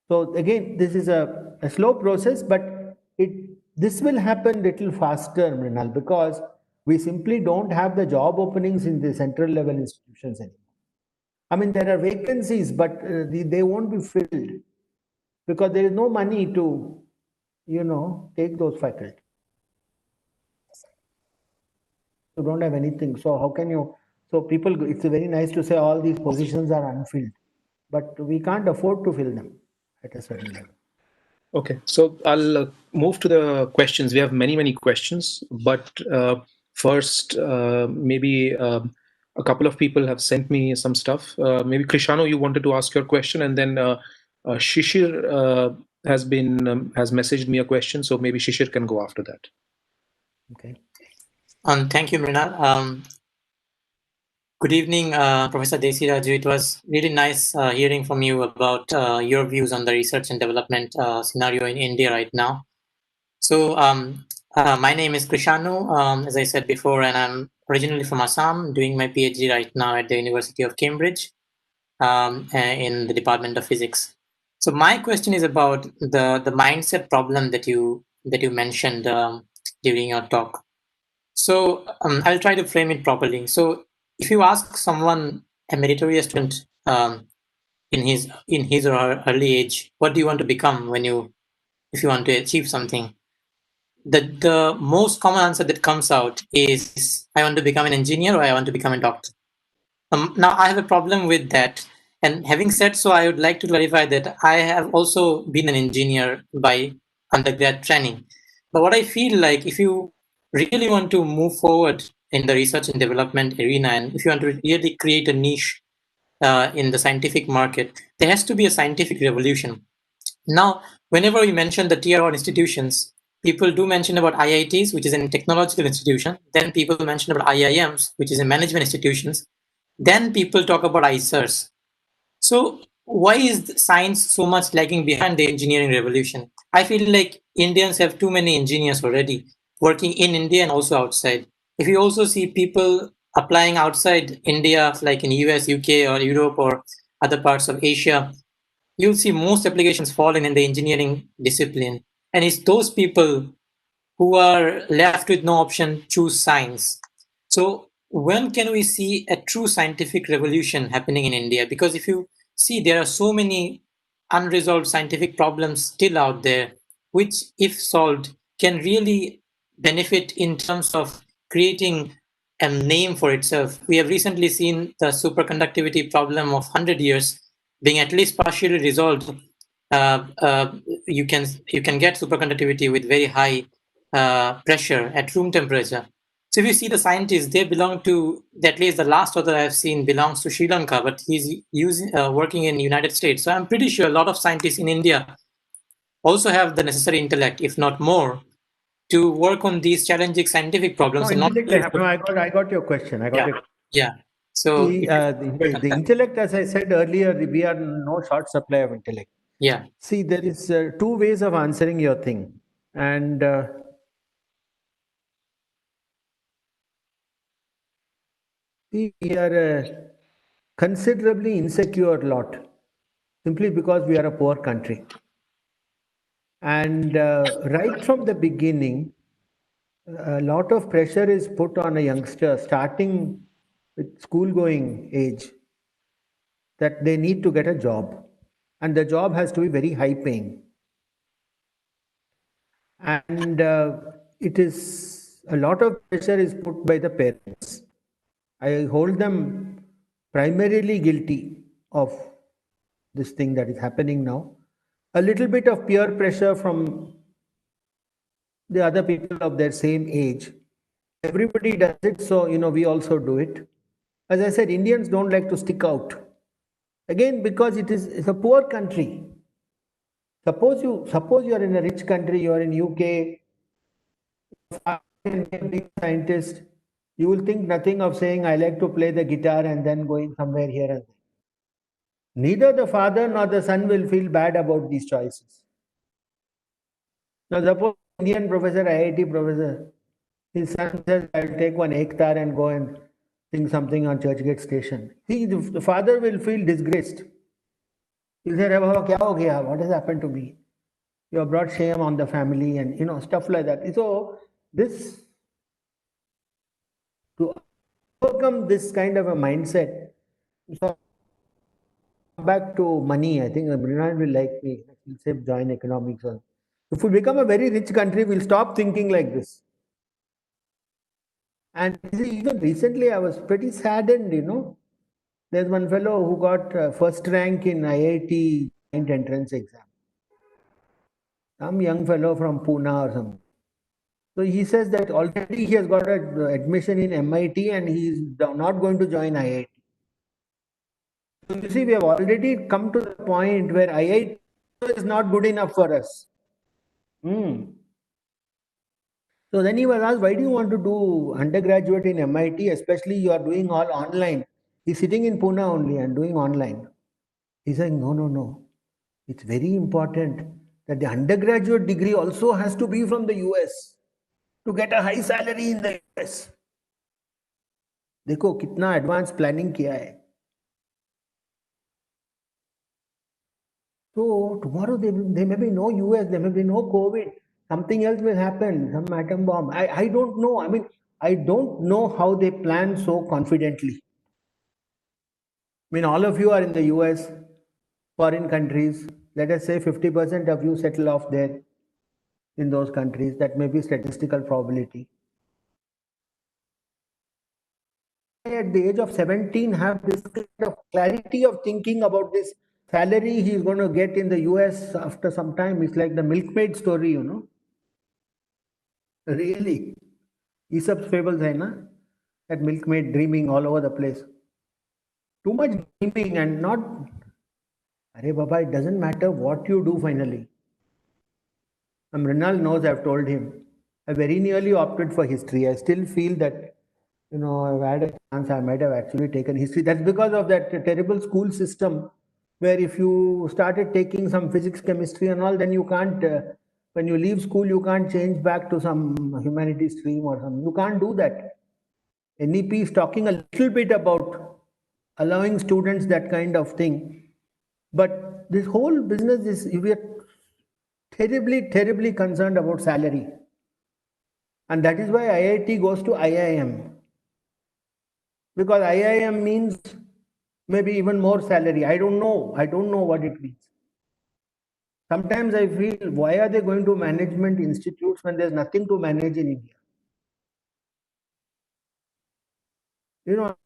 So again, this is a slow process, but this will happen little faster, Mrinal, because we simply don't have the job openings in the central level institutions anymore. I mean, there are vacancies, but they won't be filled because there is no money to, take those faculty. You don't have anything. So how can you? So people, it's very nice to say all these positions are unfilled, but we can't afford to fill them at a certain level. Okay, so I'll move to the questions. We have many questions, but first, maybe a couple of people have sent me some stuff. Maybe Krishano, you wanted to ask your question, and then Shishir has messaged me a question, so maybe Shishir can go after that. Okay. Thank you, Mrinal. Good evening, Professor Desiraju. It was really nice hearing from you about your views on the research and development scenario in India right now. So my name is Krishanu, as I said before, and I'm originally from Assam, doing my PhD right now at the University of Cambridge in the Department of Physics. So my question is about the mindset problem that you mentioned during your talk. So I'll try to frame it properly. So if you ask someone, a meritorious student in his or her early age, what do you want to become if you want to achieve something? The most common answer that comes out is, I want to become an engineer or I want to become a doctor. Now I have a problem with that. And having said so, I would like to clarify that I have also been an engineer by undergrad training. But what I feel like, if you really want to move forward in the research and development arena, and if you want to really create a niche in the scientific market, there has to be a scientific revolution. Now, whenever we mention the tier 1 institutions, people do mention about IITs, which is a technological institution. Then people mention about IIMs, which is a management institutions. Then people talk about ICERs. So why is science so much lagging behind the engineering revolution? I feel like Indians have too many engineers already working in India and also outside. If you also see people applying outside India, like in US, UK, or Europe, or other parts of Asia, you'll see most applications falling in the engineering discipline. And it's those people who are left with no option choose science. So when can we see a true scientific revolution happening in India? Because if you see, there are so many unresolved scientific problems still out there, which, if solved, can really benefit in terms of creating a name for itself. We have recently seen the superconductivity problem of 100 years being at least partially resolved. You can get superconductivity with very high pressure at room temperature. So if you see the scientists, they belong to, at least the last author I've seen belongs to Sri Lanka, but he's working in the United States. So I'm pretty sure a lot of scientists in India also have the necessary intellect, if not more, to work on these challenging scientific problems. No, I got your question. Yeah. So the intellect, as I said earlier, we are no short supply of intellect. Yeah. See, there is two ways of answering your thing, and we are a considerably insecure lot, simply because we are a poor country. And right from the beginning, a lot of pressure is put on a youngster starting with school going age that they need to get a job, and the job has to be very high paying. And it is a lot of pressure is put by the parents. I hold them primarily guilty of this thing that is happening now. A little bit of peer pressure from the other people of their same age. Everybody does it, so we also do it. As I said, Indians don't like to stick out. Again, because it's a poor country. Suppose you are in a rich country, you are in UK, a big scientist, you will think nothing of saying, I like to play the guitar and then going somewhere here and there. Neither the father nor the son will feel bad about these choices. Now, suppose Indian professor, IIT professor, his son says, I'll take one ektar and go and sing something on Churchgate station. The father will feel disgraced. He'll say, Baba, kya ho gaya? What has happened to me? You have brought shame on the family and stuff like that. So this, to overcome this kind of a mindset, so back to money, I think Brinan will like me. He'll say join economics. If we become a very rich country, we'll stop thinking like this. And even recently, I was pretty saddened, There's one fellow who got first rank in IIT joint entrance exam. Some young fellow from Pune or something. So he says that already he has got an admission in MIT and he is not going to join IIT. So you see, we have already come to the point where IIT is not good enough for us. So then he was asked, why do you want to do undergraduate in MIT, especially you are doing all online? He's sitting in Pune only and doing online. He's saying, no. It's very important that the undergraduate degree also has to be from the US to get a high salary in the US. देखो कितना advanced planning किया है. So tomorrow there may be no US, there may be no COVID, something else will happen, some atom bomb. I don't know. I mean, I don't know how they plan so confidently. I mean, all of you are in the US, foreign countries. Let us say 50% of you settle off there in those countries. That may be statistical probability. At the age of 17 have this kind of clarity of thinking about this salary he's going to get in the US after some time. It's like the milkmaid story, Really. Aesop's fables, hai na? That milkmaid dreaming all over the place. Too much dreaming and not... Arey Baba, it doesn't matter what you do finally. Mrinal knows, I've told him. I very nearly opted for history. I still feel that, I've had a chance, I might have actually taken history. That's because of that terrible school system where if you started taking some physics, chemistry and all, then you can't, when you leave school, you can't change back to some humanities stream or something. You can't do that. NEP is talking a little bit about allowing students that kind of thing. But this whole business is, we are terribly, terribly concerned about salary. And that is why IIT goes to IIM. Because IIM means maybe even more salary. I don't know. I don't know what it means. Sometimes I feel, why are they going to management institutes when there's nothing to manage in India?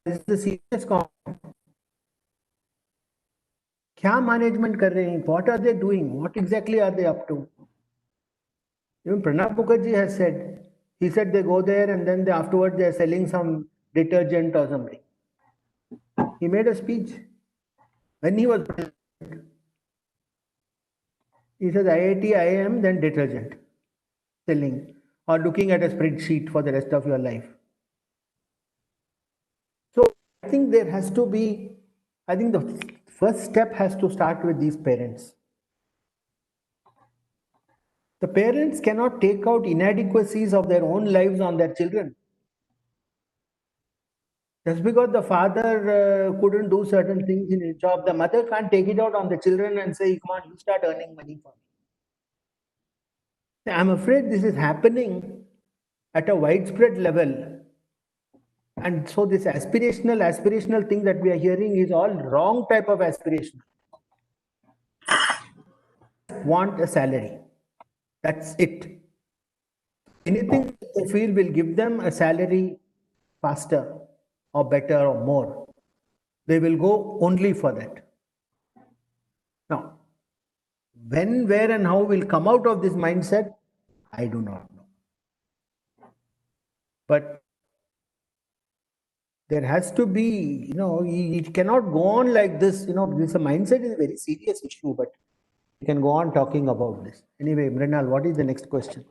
This is the serious comment. क्या management कर रहे हैं? What are they doing? What exactly are they up to? Even Pranab Mukherjee has said, he said they go there and then afterwards they are selling some detergent or something. He made a speech when he was president. He says IIT, IIM, then detergent selling or looking at a spreadsheet for the rest of your life. So I think there has to be, I think the first step has to start with these parents. The parents cannot take out inadequacies of their own lives on their children. Just because the father couldn't do certain things in his job, the mother can't take it out on the children and say, come on, you start earning money for me. I'm afraid this is happening at a widespread level. And so this aspirational thing that we are hearing is all wrong type of aspiration. Want a salary. That's it. Anything they feel will give them a salary faster or better or more, they will go only for that. Now, when, where, and how we'll come out of this mindset, I do not know. But there has to be, it cannot go on like this. This mindset is a very serious issue, but we can go on talking about this. Anyway, Mrinal, what is the next question?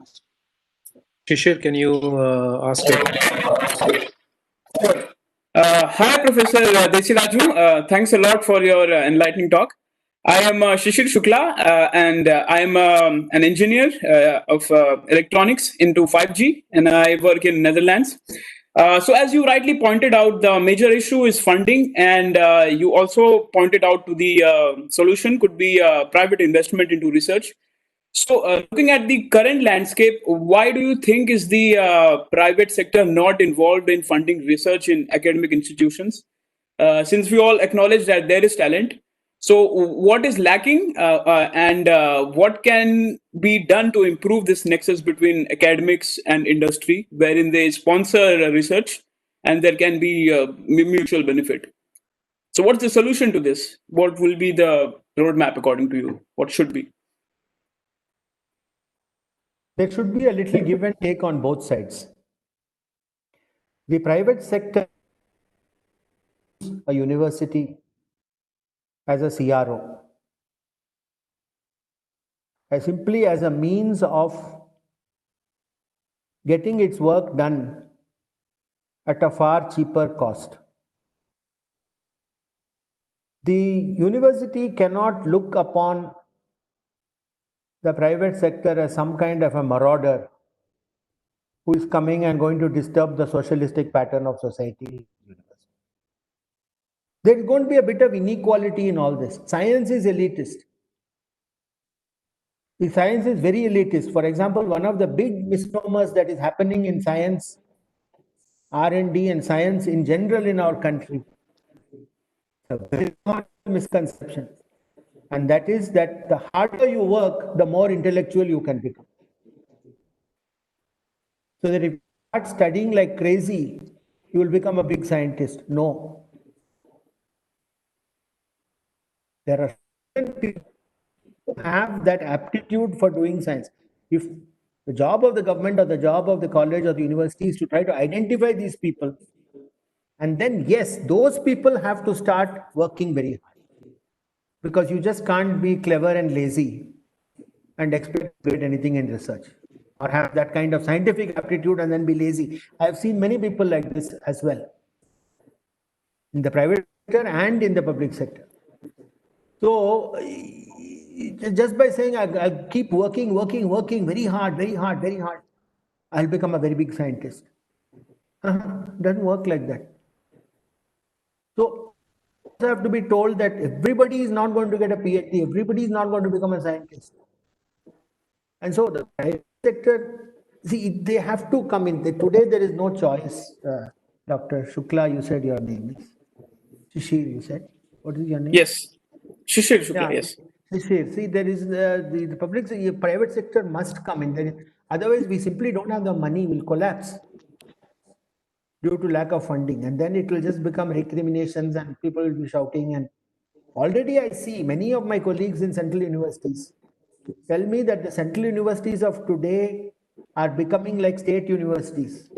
Shishir, can you ask it? Hi, Professor Desiraju. Thanks a lot for your enlightening talk. I am Shishir Shukla, and I am an engineer of electronics into 5G, and I work in Netherlands. So as you rightly pointed out, the major issue is funding, and you also pointed out to the solution could be private investment into research. So looking at the current landscape, why do you think is the private sector not involved in funding research in academic institutions? Since we all acknowledge that there is talent, so what is lacking and what can be done to improve this nexus between academics and industry, wherein they sponsor research and there can be mutual benefit? So what's the solution to this? What will be the roadmap according to you? What should be? There should be a little give and take on both sides. The private sector, a university as a CRO, simply as a means of getting its work done at a far cheaper cost. The university cannot look upon the private sector as some kind of a marauder who is coming and going to disturb the socialistic pattern of society. There is going to be a bit of inequality in all this. Science is elitist. The science is very elitist. For example, one of the big misnomers that is happening in science, R&D and science in general in our country, a very common misconception. And that is that the harder you work, the more intellectual you can become. So that if you start studying like crazy, you will become a big scientist. No. There are certain people who have that aptitude for doing science. If the job of the government or the job of the college or the university is to try to identify these people, and then yes, those people have to start working very hard. Because you just can't be clever and lazy and expect to get anything in research or have that kind of scientific aptitude and then be lazy. I've seen many people like this as well in the private sector and in the public sector. So just by saying I'll keep working very hard, I'll become a very big scientist. Doesn't work like that. So have to be told that everybody is not going to get a PhD, everybody is not going to become a scientist. And so the private sector, see, they have to come in. Today there is no choice. Dr. Shukla, you said your name is Shishir, you said. What is your name? Yes, Shishir Shukla, yeah, yes. Shishir. See, there is the public, the private sector must come in. Otherwise, we simply don't have the money, will collapse due to lack of funding, and then it will just become recriminations and people will be shouting. And already I see many of my colleagues in central universities tell me that the central universities of today are becoming like state universities.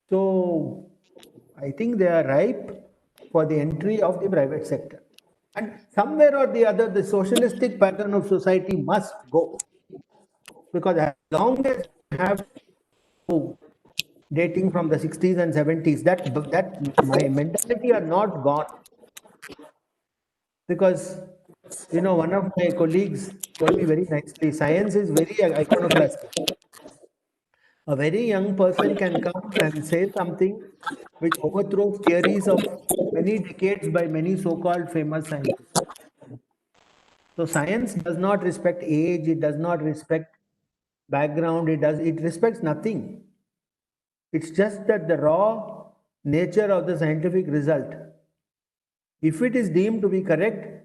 So I think they are ripe for the entry of the private sector. And somewhere or the other, the socialistic pattern of society must go. Because as long as we have dating from the 60s and 70s, that my mentality are not gone. Because, one of my colleagues told me very nicely, science is very iconoclastic. A very young person can come and say something which overthrows theories of many decades by many so-called famous scientists. So science does not respect age, it does not respect background, it respects nothing. It's just that the raw nature of the scientific result, if it is deemed to be correct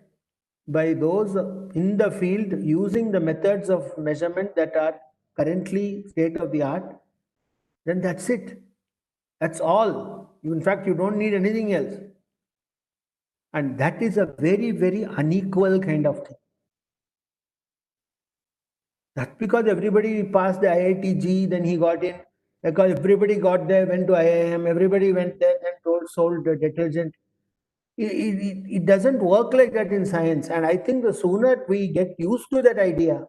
by those in the field using the methods of measurement that are currently state of the art, then that's it. That's all. In fact, you don't need anything else. And that is a very, very unequal kind of thing. That's because everybody passed the IIT-G, then he got in. Because everybody got there, went to IIM, everybody went there and sold the detergent. It doesn't work like that in science. And I think the sooner we get used to that idea,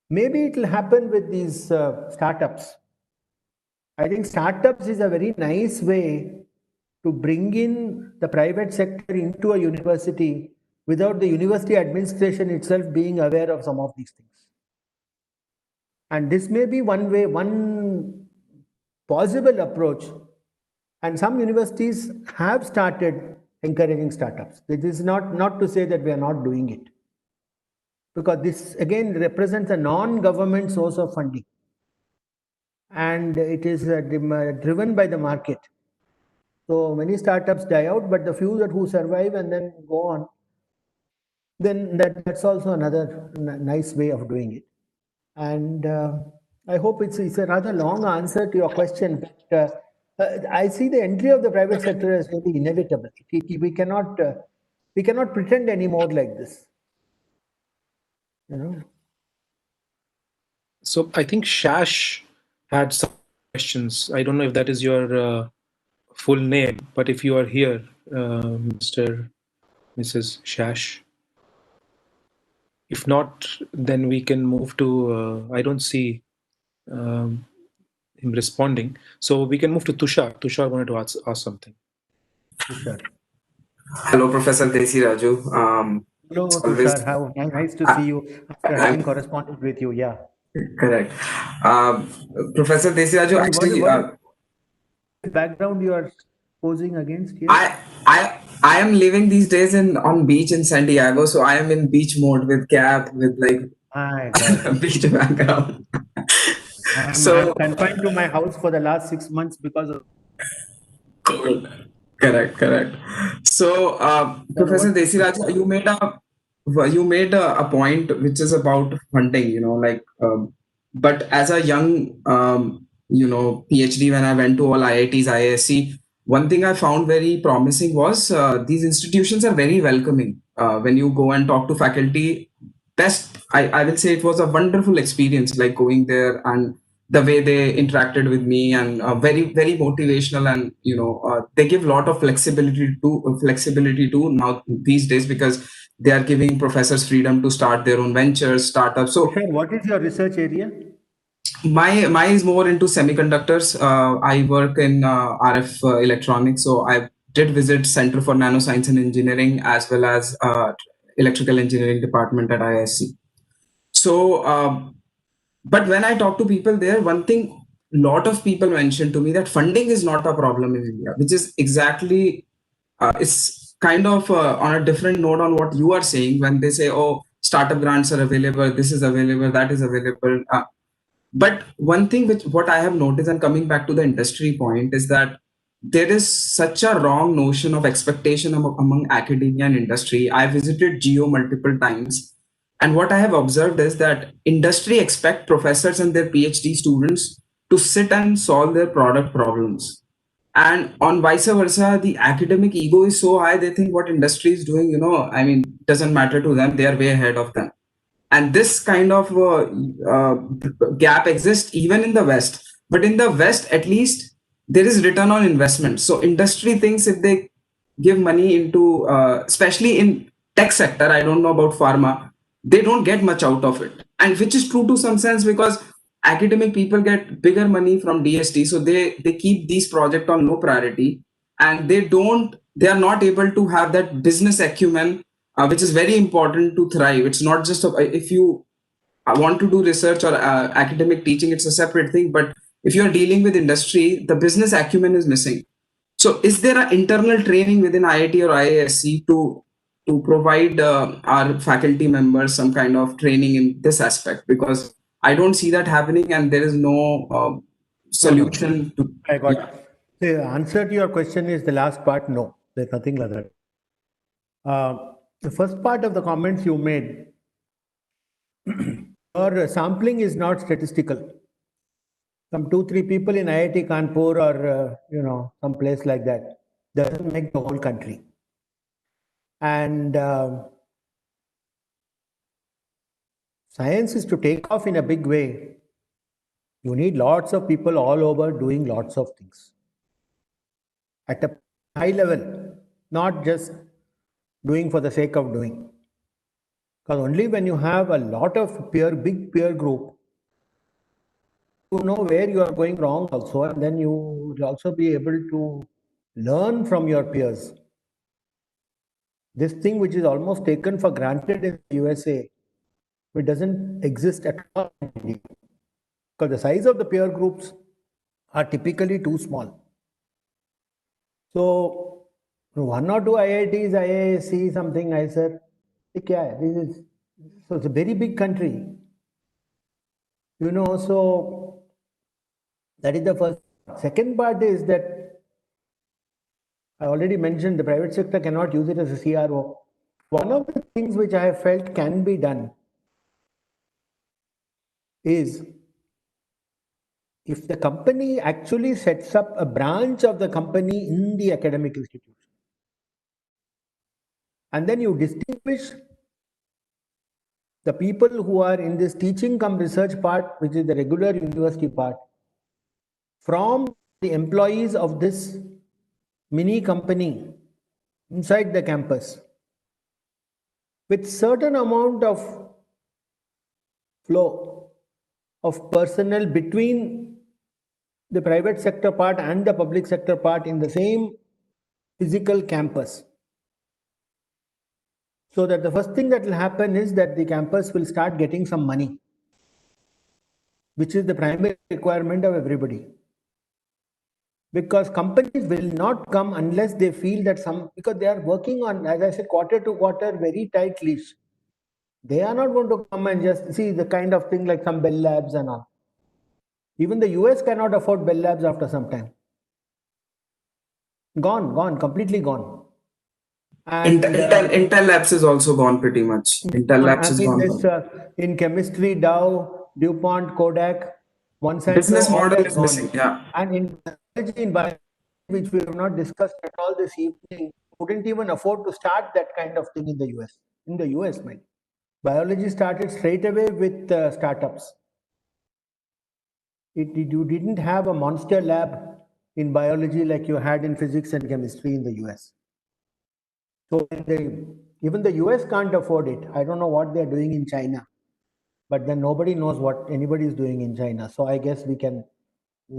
maybe it will happen with these startups. I think startups is a very nice way to bring in the private sector into a university without the university administration itself being aware of some of these things. And this may be one way, one possible approach. And some universities have started encouraging startups. It is not to say that we are not doing it. Because this again represents a non-government source of funding. And it is driven by the market. So many startups die out, but the few who survive and then go on, then that's also another nice way of doing it. And I hope it's a rather long answer to your question, but I see the entry of the private sector as really inevitable. We cannot pretend anymore like this. You know. So I think Shash had some questions. I don't know if that is your full name, but if you are here, Mr. Mrs. Shash. If not, then we can move to, I don't see him responding. So we can move to Tushar. Tushar wanted to ask something. Tushar. Hello, Professor Desiraju. Hello, Tushar. How nice to see you after having corresponded with you. Yeah. Correct. Professor Desiraju, actually, what background you are posing against here? I am living these days on beach in San Diego, so I am in beach mode with cap, with like beach background. I'm confined to my house for the last 6 months because of cold. Correct. So, Professor Desiraju, you made a point which is about funding. But as a young PhD, when I went to all IITs, IISc, one thing I found very promising was these institutions are very welcoming. When you go and talk to faculty, I will say it was a wonderful experience, like going there and the way they interacted with me, and very, very motivational, and they give a lot of flexibility too now these days, because they are giving professors freedom to start their own ventures, startups. So what is your research area? My is more into semiconductors. I work in RF electronics, so I did visit Center for Nanoscience and Engineering as well as Electrical Engineering Department at IISc. So, but when I talk to people there, one thing a lot of people mentioned to me, that funding is not a problem in India, which is exactly it's kind of on a different note on what you are saying when they say, oh, startup grants are available, this is available, that is available. But one thing what I have noticed, and coming back to the industry point, is that there is such a wrong notion of expectation among academia and industry. I visited GEO multiple times, and what I have observed is that industry expect professors and their PhD students to sit and solve their product problems. And on vice versa, the academic ego is so high, they think what industry is doing, doesn't matter to them. They are way ahead of them. And this kind of gap exists even in the West. But in the West, at least, there is return on investment. So industry thinks if they give money into, especially in tech sector, I don't know about pharma, they don't get much out of it. And which is true to some sense, because academic people get bigger money from DST. So they keep these projects on low priority, and they are not able to have that business acumen, which is very important to thrive. It's not just if you want to do research or academic teaching, it's a separate thing. But if you're dealing with industry, the business acumen is missing. So is there an internal training within IIT or IISc to provide our faculty members some kind of training in this aspect? Because I don't see that happening, and there is no solution to. I got it. The answer to your question is the last part. No, there's nothing like that. The first part of the comments you made, your sampling is not statistical. Some 2-3 people in IIT Kanpur or some place like that doesn't make the whole country. And science is to take off in a big way. You need lots of people all over doing lots of things at a high level, not just doing for the sake of doing. Because only when you have a lot of big peer group, you know where you are going wrong also, and then you will also be able to learn from your peers. This thing which is almost taken for granted in the USA, it doesn't exist at all in India. Because the size of the peer groups are typically too small. So 1 or 2 IITs, IISc, something I said, so it's a very big country. So that is the first. Second part is that I already mentioned the private sector cannot use it as a CRO. One of the things which I have felt can be done is if the company actually sets up a branch of the company in the academic institution, and then you distinguish the people who are in this teaching cum research part, which is the regular university part, from the employees of this mini company inside the campus, with certain amount of flow of personnel between the private sector part and the public sector part in the same physical campus. So that the first thing that will happen is that the campus will start getting some money, which is the primary requirement of everybody. Because companies will not come unless they feel that because they are working on, as I said, quarter to quarter, very tight leash. They are not going to come and just see the kind of thing like some Bell Labs and all. Even the US cannot afford Bell Labs after some time. Gone, completely gone. And Intel Labs is also gone pretty much. Intel Labs is gone. In chemistry, Dow, DuPont, Kodak, Monsanto. Business model is missing, yeah. And in biology, which we have not discussed at all this evening, couldn't even afford to start that kind of thing in the US. In the US, man. Biology started straight away with startups. You didn't have a monster lab in biology like you had in physics and chemistry in the US. So even the US can't afford it. I don't know what they're doing in China, but then nobody knows what anybody is doing in China. So I guess we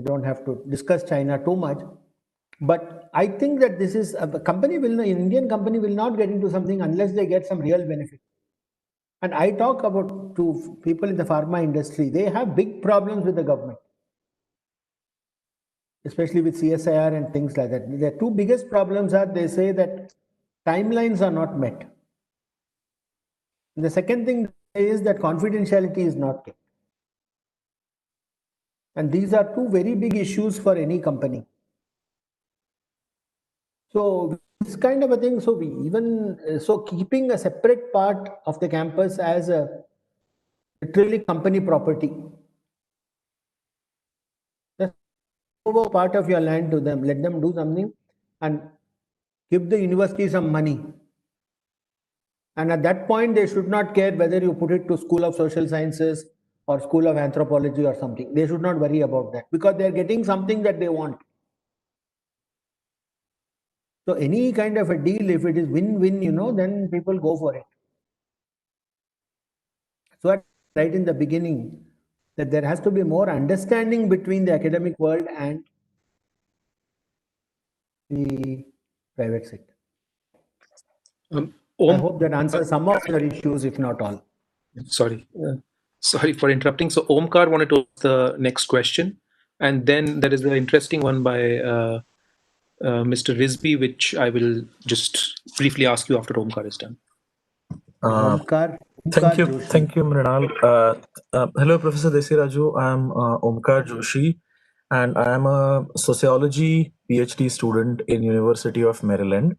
don't have to discuss China too much. But I think that this is an Indian company will not get into something unless they get some real benefit. And I talk about to people in the pharma industry, they have big problems with the government, especially with CSIR and things like that. The 2 biggest problems are they say that timelines are not met. And the second thing is that confidentiality is not kept. And these are 2 very big issues for any company. So this kind of a thing, so keeping a separate part of the campus as a literally company property. Just over part of your land to them, let them do something and give the university some money. And at that point, they should not care whether you put it to School of Social Sciences or School of Anthropology or something. They should not worry about that because they're getting something that they want. So any kind of a deal, if it is win-win, then people go for it. So right in the beginning, that there has to be more understanding between the academic world and the private sector. I hope that answers some of your issues, if not all. Sorry for interrupting. So Omkar wanted to ask the next question. And then there is an interesting one by Mr. Rizvi, which I will just briefly ask you after Omkar is done. Omkar, Thank you, Joshi. thank you, Mrinal. Hello, Professor Desiraju. I'm Omkar Joshi, and I am a sociology PhD student in University of Maryland.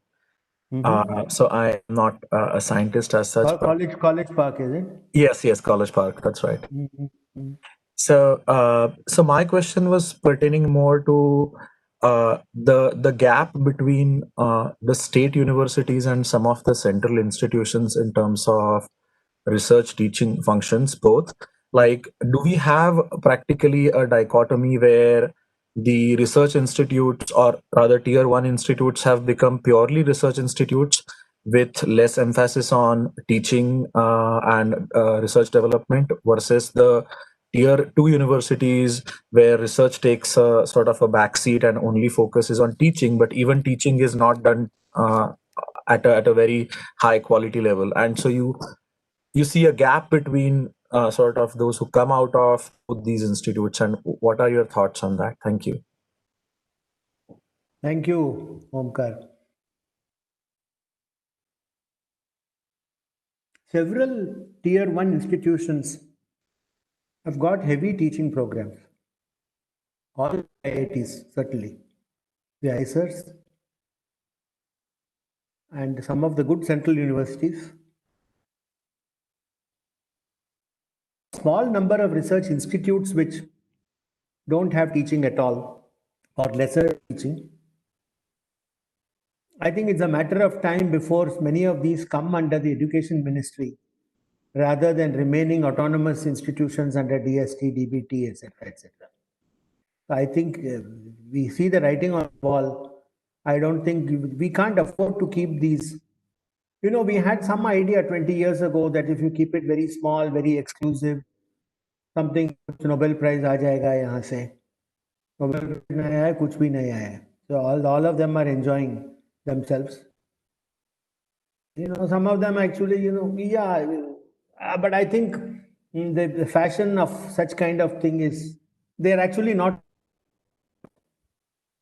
So I am not a scientist as such. College Park, is it? Yes, College Park. That's right. Mm-hmm. So my question was pertaining more to the gap between the state universities and some of the central institutions in terms of research teaching functions both. Like, do we have practically a dichotomy where the research institutes, or rather tier 1 institutes, have become purely research institutes with less emphasis on teaching and research development, versus the tier 2 universities where research takes a sort of a backseat and only focuses on teaching, but even teaching is not done at a very high quality level? And so you see a gap between sort of those who come out of these institutes. And what are your thoughts on that? Thank you. Thank you, Omkar. Several tier 1 institutions have got heavy teaching programs. All IITs, certainly. The ICERs and some of the good central universities. Small number of research institutes which don't have teaching at all or lesser teaching. I think it's a matter of time before many of these come under the education ministry rather than remaining autonomous institutions under DST, DBT, etc., etc. I think we see the writing on the wall. I don't think we can't afford to keep these. You know, we had some idea 20 years ago that if you keep it very small, very exclusive, something Nobel Prize aa jayega yahan se. Nobel Prize nahi aaya, kuch bhi nahi aaya. So all of them are enjoying themselves. You know, some of them actually, but I think the fashion of such kind of thing is, they're actually not.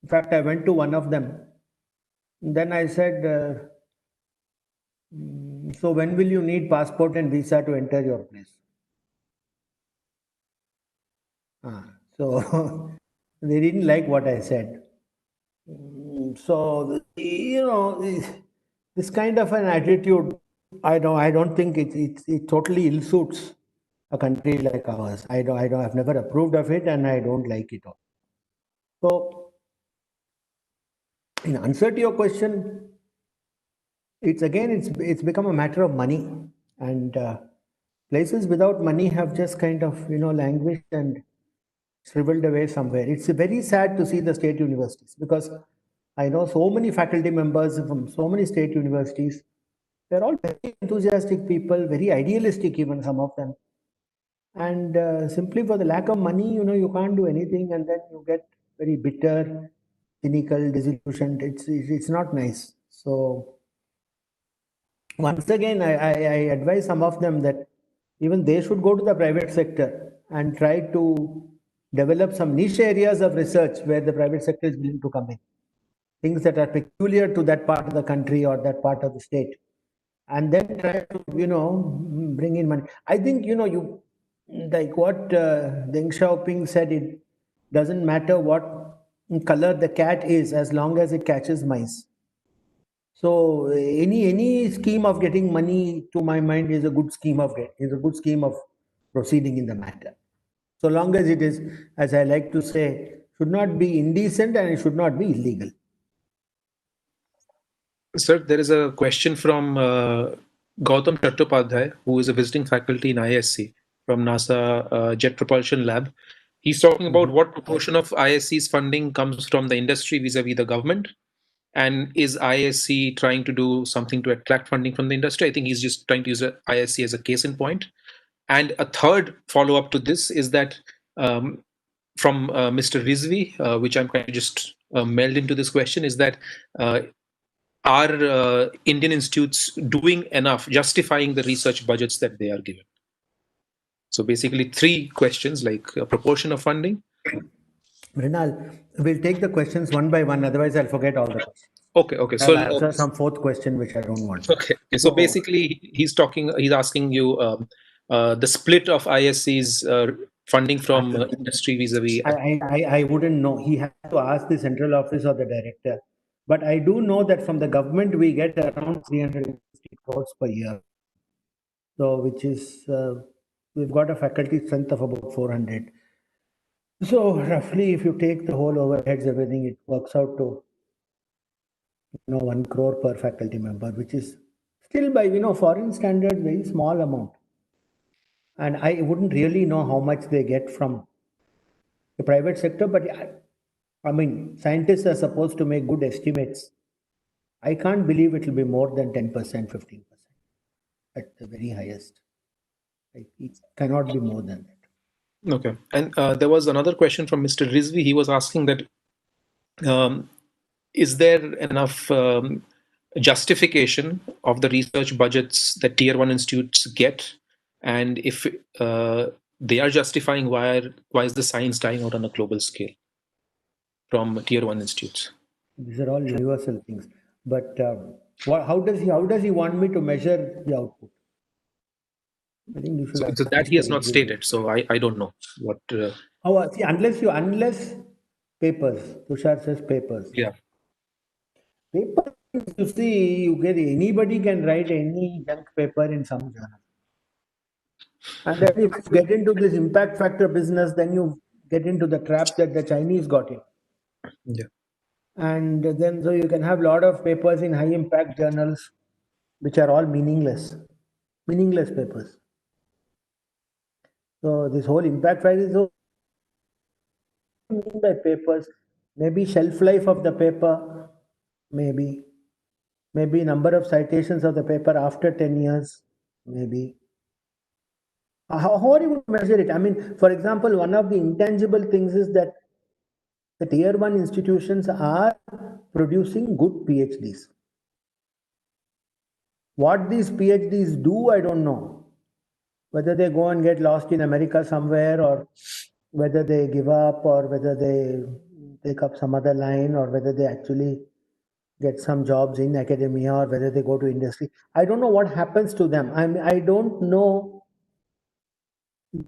In fact, I went to one of them. Then I said, so when will you need passport and visa to enter your place? So they didn't like what I said. So, you know, this kind of an attitude, I don't think it totally ill suits a country like ours. I've never approved of it, and I don't like it all. So, in answer to your question, it's become a matter of money, and places without money have just kind of languished and shriveled away somewhere. It's very sad to see the state universities, because I know so many faculty members from so many state universities. They're all very enthusiastic people, very idealistic, even some of them. And simply for the lack of money, you can't do anything, and then you get very bitter, cynical, disillusioned. It's not nice. So once again, I advise some of them that even they should go to the private sector and try to develop some niche areas of research where the private sector is willing to come in. Things that are peculiar to that part of the country or that part of the state. And then try to, bring in money. I think, you like what Deng Xiaoping said, it doesn't matter what color the cat is as long as it catches mice. So any scheme of getting money, to my mind, is a good scheme of proceeding in the matter. So long as it is, as I like to say, should not be indecent and it should not be illegal. Sir, there is a question from Gautam Chattopadhyay, who is a visiting faculty in ISC from NASA Jet Propulsion Lab. He's talking about what proportion of ISC's funding comes from the industry vis-a-vis the government, and is ISC trying to do something to attract funding from the industry? I think he's just trying to use ISC as a case in point. And a third follow-up to this is that from Mr. Rizvi, which I'm kind of just meld into this question, is that are Indian institutes doing enough, justifying the research budgets that they are given? So basically 3 questions, like a proportion of funding. Mrinal, we'll take the questions one by one, otherwise I'll forget all the questions. Okay. I'll answer some fourth question, which I don't want. Okay. So basically, he's asking you the split of ISC's funding from industry vis-a-vis. I wouldn't know. He has to ask the central office or the director. But I do know that from the government, we get around 350 crores per year. So, which is, we've got a faculty strength of about 400. So, roughly, if you take the whole overheads, everything, it works out to 1 crore per faculty member, which is still by foreign standards very small amount. And I wouldn't really know how much they get from the private sector, but I mean, scientists are supposed to make good estimates. I can't believe it will be more than 10%, 15% at the very highest. It cannot be more than that. Okay. And there was another question from Mr. Rizvi. He was asking that is there enough justification of the research budgets that tier 1 institutes get? And if they are justifying, why is the science dying out on a global scale from tier 1 institutes? These are all universal things. But how does he want me to measure the output? I think you should so that he has not stated. So I don't know what. See, unless papers. Tushar says papers. Yeah. Papers, you see, you get anybody can write any junk paper in some journal. And then if you get into this impact factor business, then you get into the trap that the Chinese got in. Yeah. And then so you can have a lot of papers in high impact journals, which are all meaningless papers. So this whole impact factor is so mean by papers, maybe shelf life of the paper, maybe number of citations of the paper after 10 years, maybe. How are you going to measure it? I mean, for example, one of the intangible things is that the tier 1 institutions are producing good PhDs. What these PhDs do, I don't know. Whether they go and get lost in America somewhere, or whether they give up, or whether they take up some other line, or whether they actually get some jobs in academia, or whether they go to industry. I don't know what happens to them. I don't know.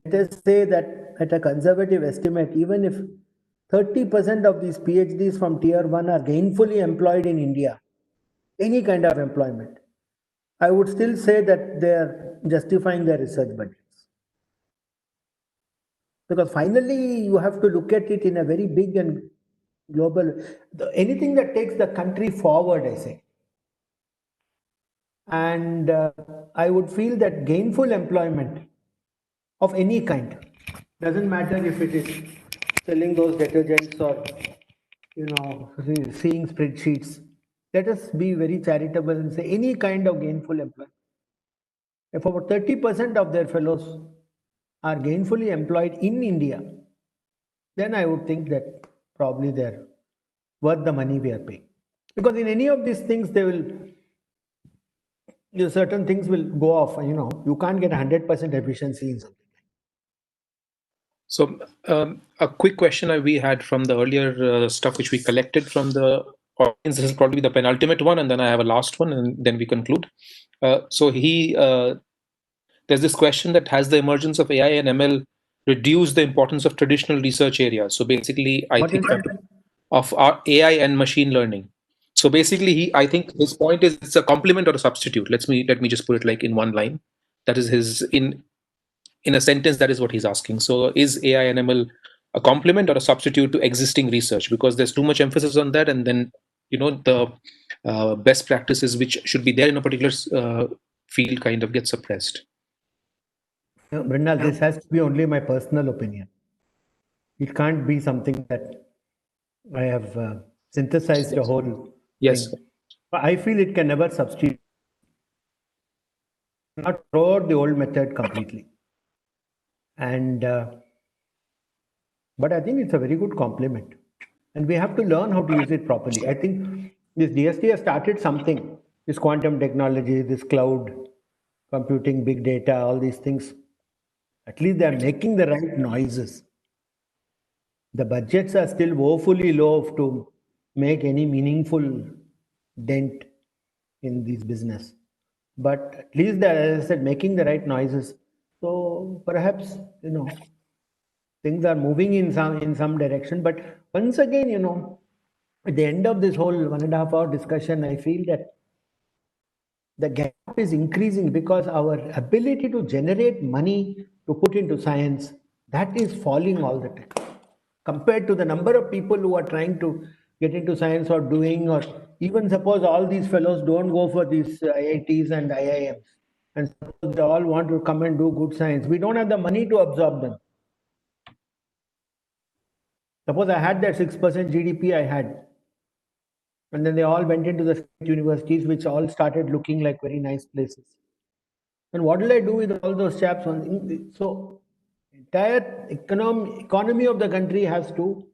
Let us say that at a conservative estimate, even if 30% of these PhDs from tier 1 are gainfully employed in India, any kind of employment, I would still say that they are justifying their research budgets. Because finally, you have to look at it in a very big and global, anything that takes the country forward, I say. And I would feel that gainful employment of any kind, doesn't matter if it is selling those detergents or seeing spreadsheets. Let us be very charitable and say any kind of gainful employment. If about 30% of their fellows are gainfully employed in India, then I would think that probably they're worth the money we are paying. Because in any of these things, certain things will go off. You can't get 100% efficiency in something. So a quick question we had from the earlier stuff which we collected from the audience. This is probably the penultimate one, and then I have a last one, and then we conclude. So there's this question that has the emergence of AI and ML reduced the importance of traditional research areas? So basically, I think that of our AI and machine learning. So basically, I think his point is it's a complement or a substitute. Let me just put it like in one line. That is his in a sentence, that is what he's asking. So is AI and ML a complement or a substitute to existing research? Because there's too much emphasis on that, and then the best practices which should be there in a particular field kind of get suppressed. Brindal, this has to be only my personal opinion. It can't be something that I have synthesized the whole thing. I feel it can never substitute, not throw out the old method completely. And but I think it's a very good complement, and we have to learn how to use it properly. I think this DST has started something. This quantum technology, this cloud computing, big data, all these things. At least they are making the right noises. The budgets are still woefully low to make any meaningful dent in this business. But at least, as I said, making the right noises. So perhaps, things are moving in some direction. But once again, at the end of this whole 1.5 hour discussion, I feel that the gap is increasing because our ability to generate money to put into science, that is falling all the time. Compared to the number of people who are trying to get into science or doing, or even suppose all these fellows don't go for these IITs and IIMs, and suppose they all want to come and do good science, we don't have the money to absorb them. Suppose I had that 6% GDP I had, and then they all went into the state universities, which all started looking like very nice places. And what will I do with all those chaps? So, entire economy of the country has to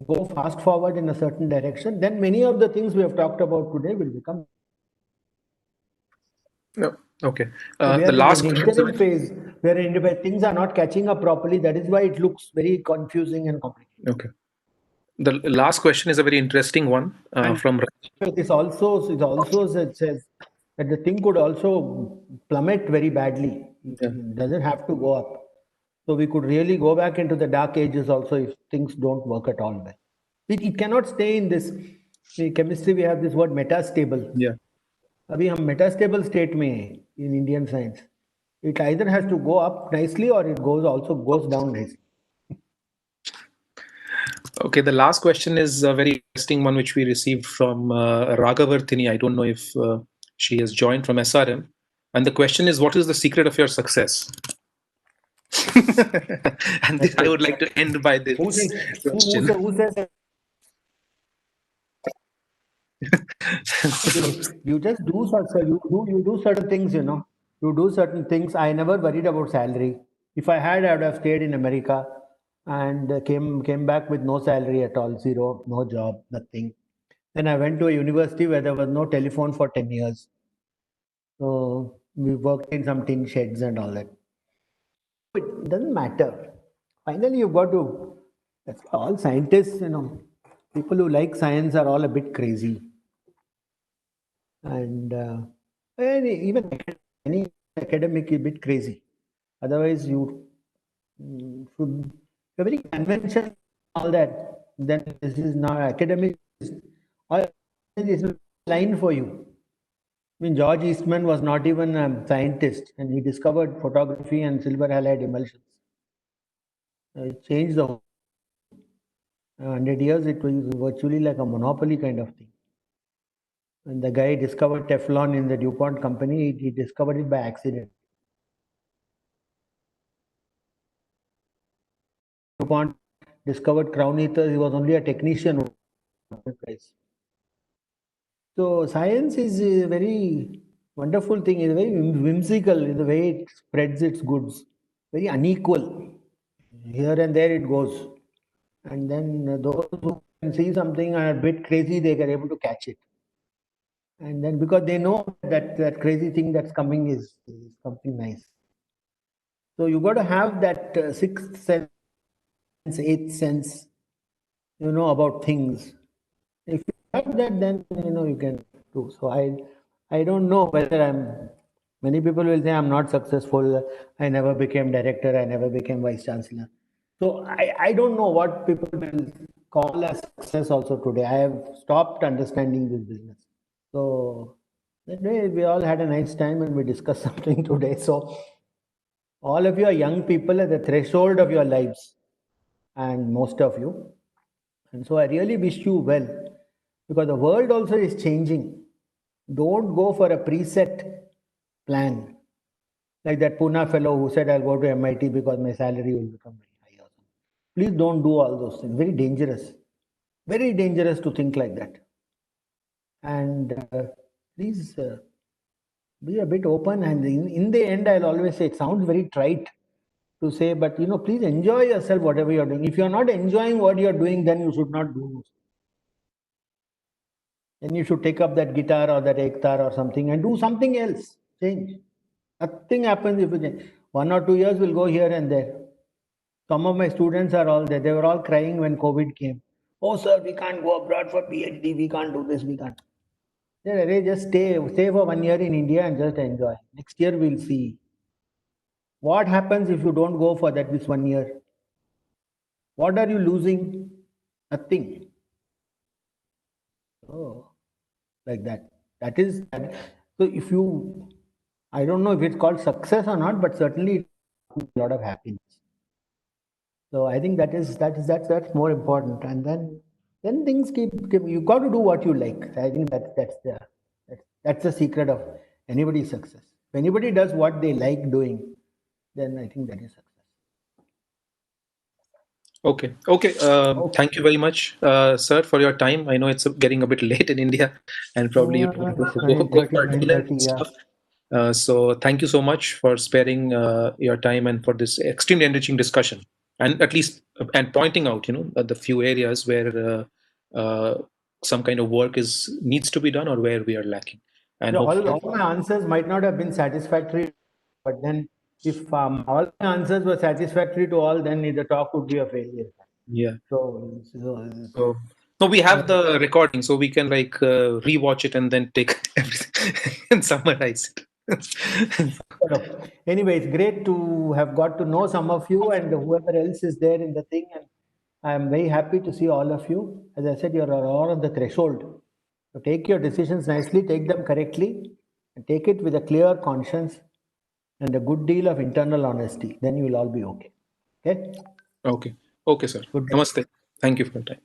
go fast forward in a certain direction. Then many of the things we have talked about today will become. No. Okay. So we The are last in the interim phase where things are not catching up properly. That is why it looks very confusing and complicated. Okay. The last question is a very interesting one from. This also says that the thing could also plummet very badly. Yeah. It doesn't have to go up. So we could really go back into the dark ages also if things don't work at all well. It cannot stay in this. In chemistry, we have this word metastable. Yeah. अभी हम metastable state में हैं in Indian science. It either has to go up nicely or it also goes down nicely. Okay, the last question is a very interesting one which we received from Raghavarthini. I don't know if she has joined from SRM. And the question is, what is the secret of your success? And this, I would like to end by this question. Who says you just do you do certain things, you do certain things. I never worried about salary. If I had, I would have stayed in America and came back with no salary at all, zero, no job, nothing. Then I went to a university where there was no telephone for 10 years. So we worked in some tin sheds and all that. It doesn't matter. Finally, you've got to, that's all scientists, people who like science are all a bit crazy. And even any academic is a bit crazy. Otherwise, you should be very conventional, all that. Then this is not academic. Or this is a line for you. I mean, George Eastman was not even a scientist, and he discovered photography and silver halide emulsions. It changed the whole. 100 years, it was virtually like a monopoly kind of thing. When the guy discovered Teflon in the DuPont company, he discovered it by accident. DuPont discovered crown ether, he was only a technician. So science is a very wonderful thing. It's very whimsical in the way it spreads its goods. Very unequal. Here and there it goes. And then those who can see something are a bit crazy, they are able to catch it. And then because they know that crazy thing that's coming is something nice. So you got to have that sixth sense, eighth sense, about things. If you have that, then you can do. So I don't know whether many people will say I'm not successful. I never became director. I never became vice chancellor. So I don't know what people will call as success also today. I have stopped understanding this business. So that way we all had a nice time and we discussed something today. So all of you are young people at the threshold of your lives, and most of you. And so I really wish you well, because the world also is changing. Don't go for a preset plan. Like that Pune fellow who said, I'll go to MIT because my salary will become very high. Please don't do all those things. Very dangerous. Very dangerous to think like that. And please be a bit open. And in the end, I'll always say, it sounds very trite to say, but please enjoy yourself, whatever you're doing. If you're not enjoying what you're doing, then you should not do. Then you should take up that guitar or that ektar or something and do something else. Change. Nothing happens if you change. 1 or 2 years will go here and there. Some of my students are all there. They were all crying when COVID came. Oh, sir, we can't go abroad for PhD. We can't do this. We can't. Just stay for 1 year in India and just enjoy. Next year we'll see. What happens if you don't go for this 1 year? What are you losing? Nothing. Oh, like that. That is. So if you, I don't know if it's called success or not, but certainly a lot of happiness. So I think that's more important. And then things keep. You got to do what you like. I think that's the secret of anybody's success. If anybody does what they like doing, then I think that is success. Okay. Thank you very much, sir, for your time. I know it's getting a bit late in India, and probably you want to go for dinner and stuff. So thank you so much for sparing your time and for this extremely enriching discussion, and and pointing out, the few areas where some kind of work needs to be done or where we are lacking. And all my answers might not have been satisfactory, but then if all my answers were satisfactory to all, then the talk would be a failure. Yeah. So no, we have the recording, so we can rewatch it and then take everything and summarize it. Anyway, it's great to have got to know some of you and whoever else is there in the thing, and I'm very happy to see all of you. As I said, you're all on the threshold. So take your decisions nicely, take them correctly, and take it with a clear conscience and a good deal of internal honesty. Then you will all be okay. Okay? Okay, sir. Namaste. Thank you for your time.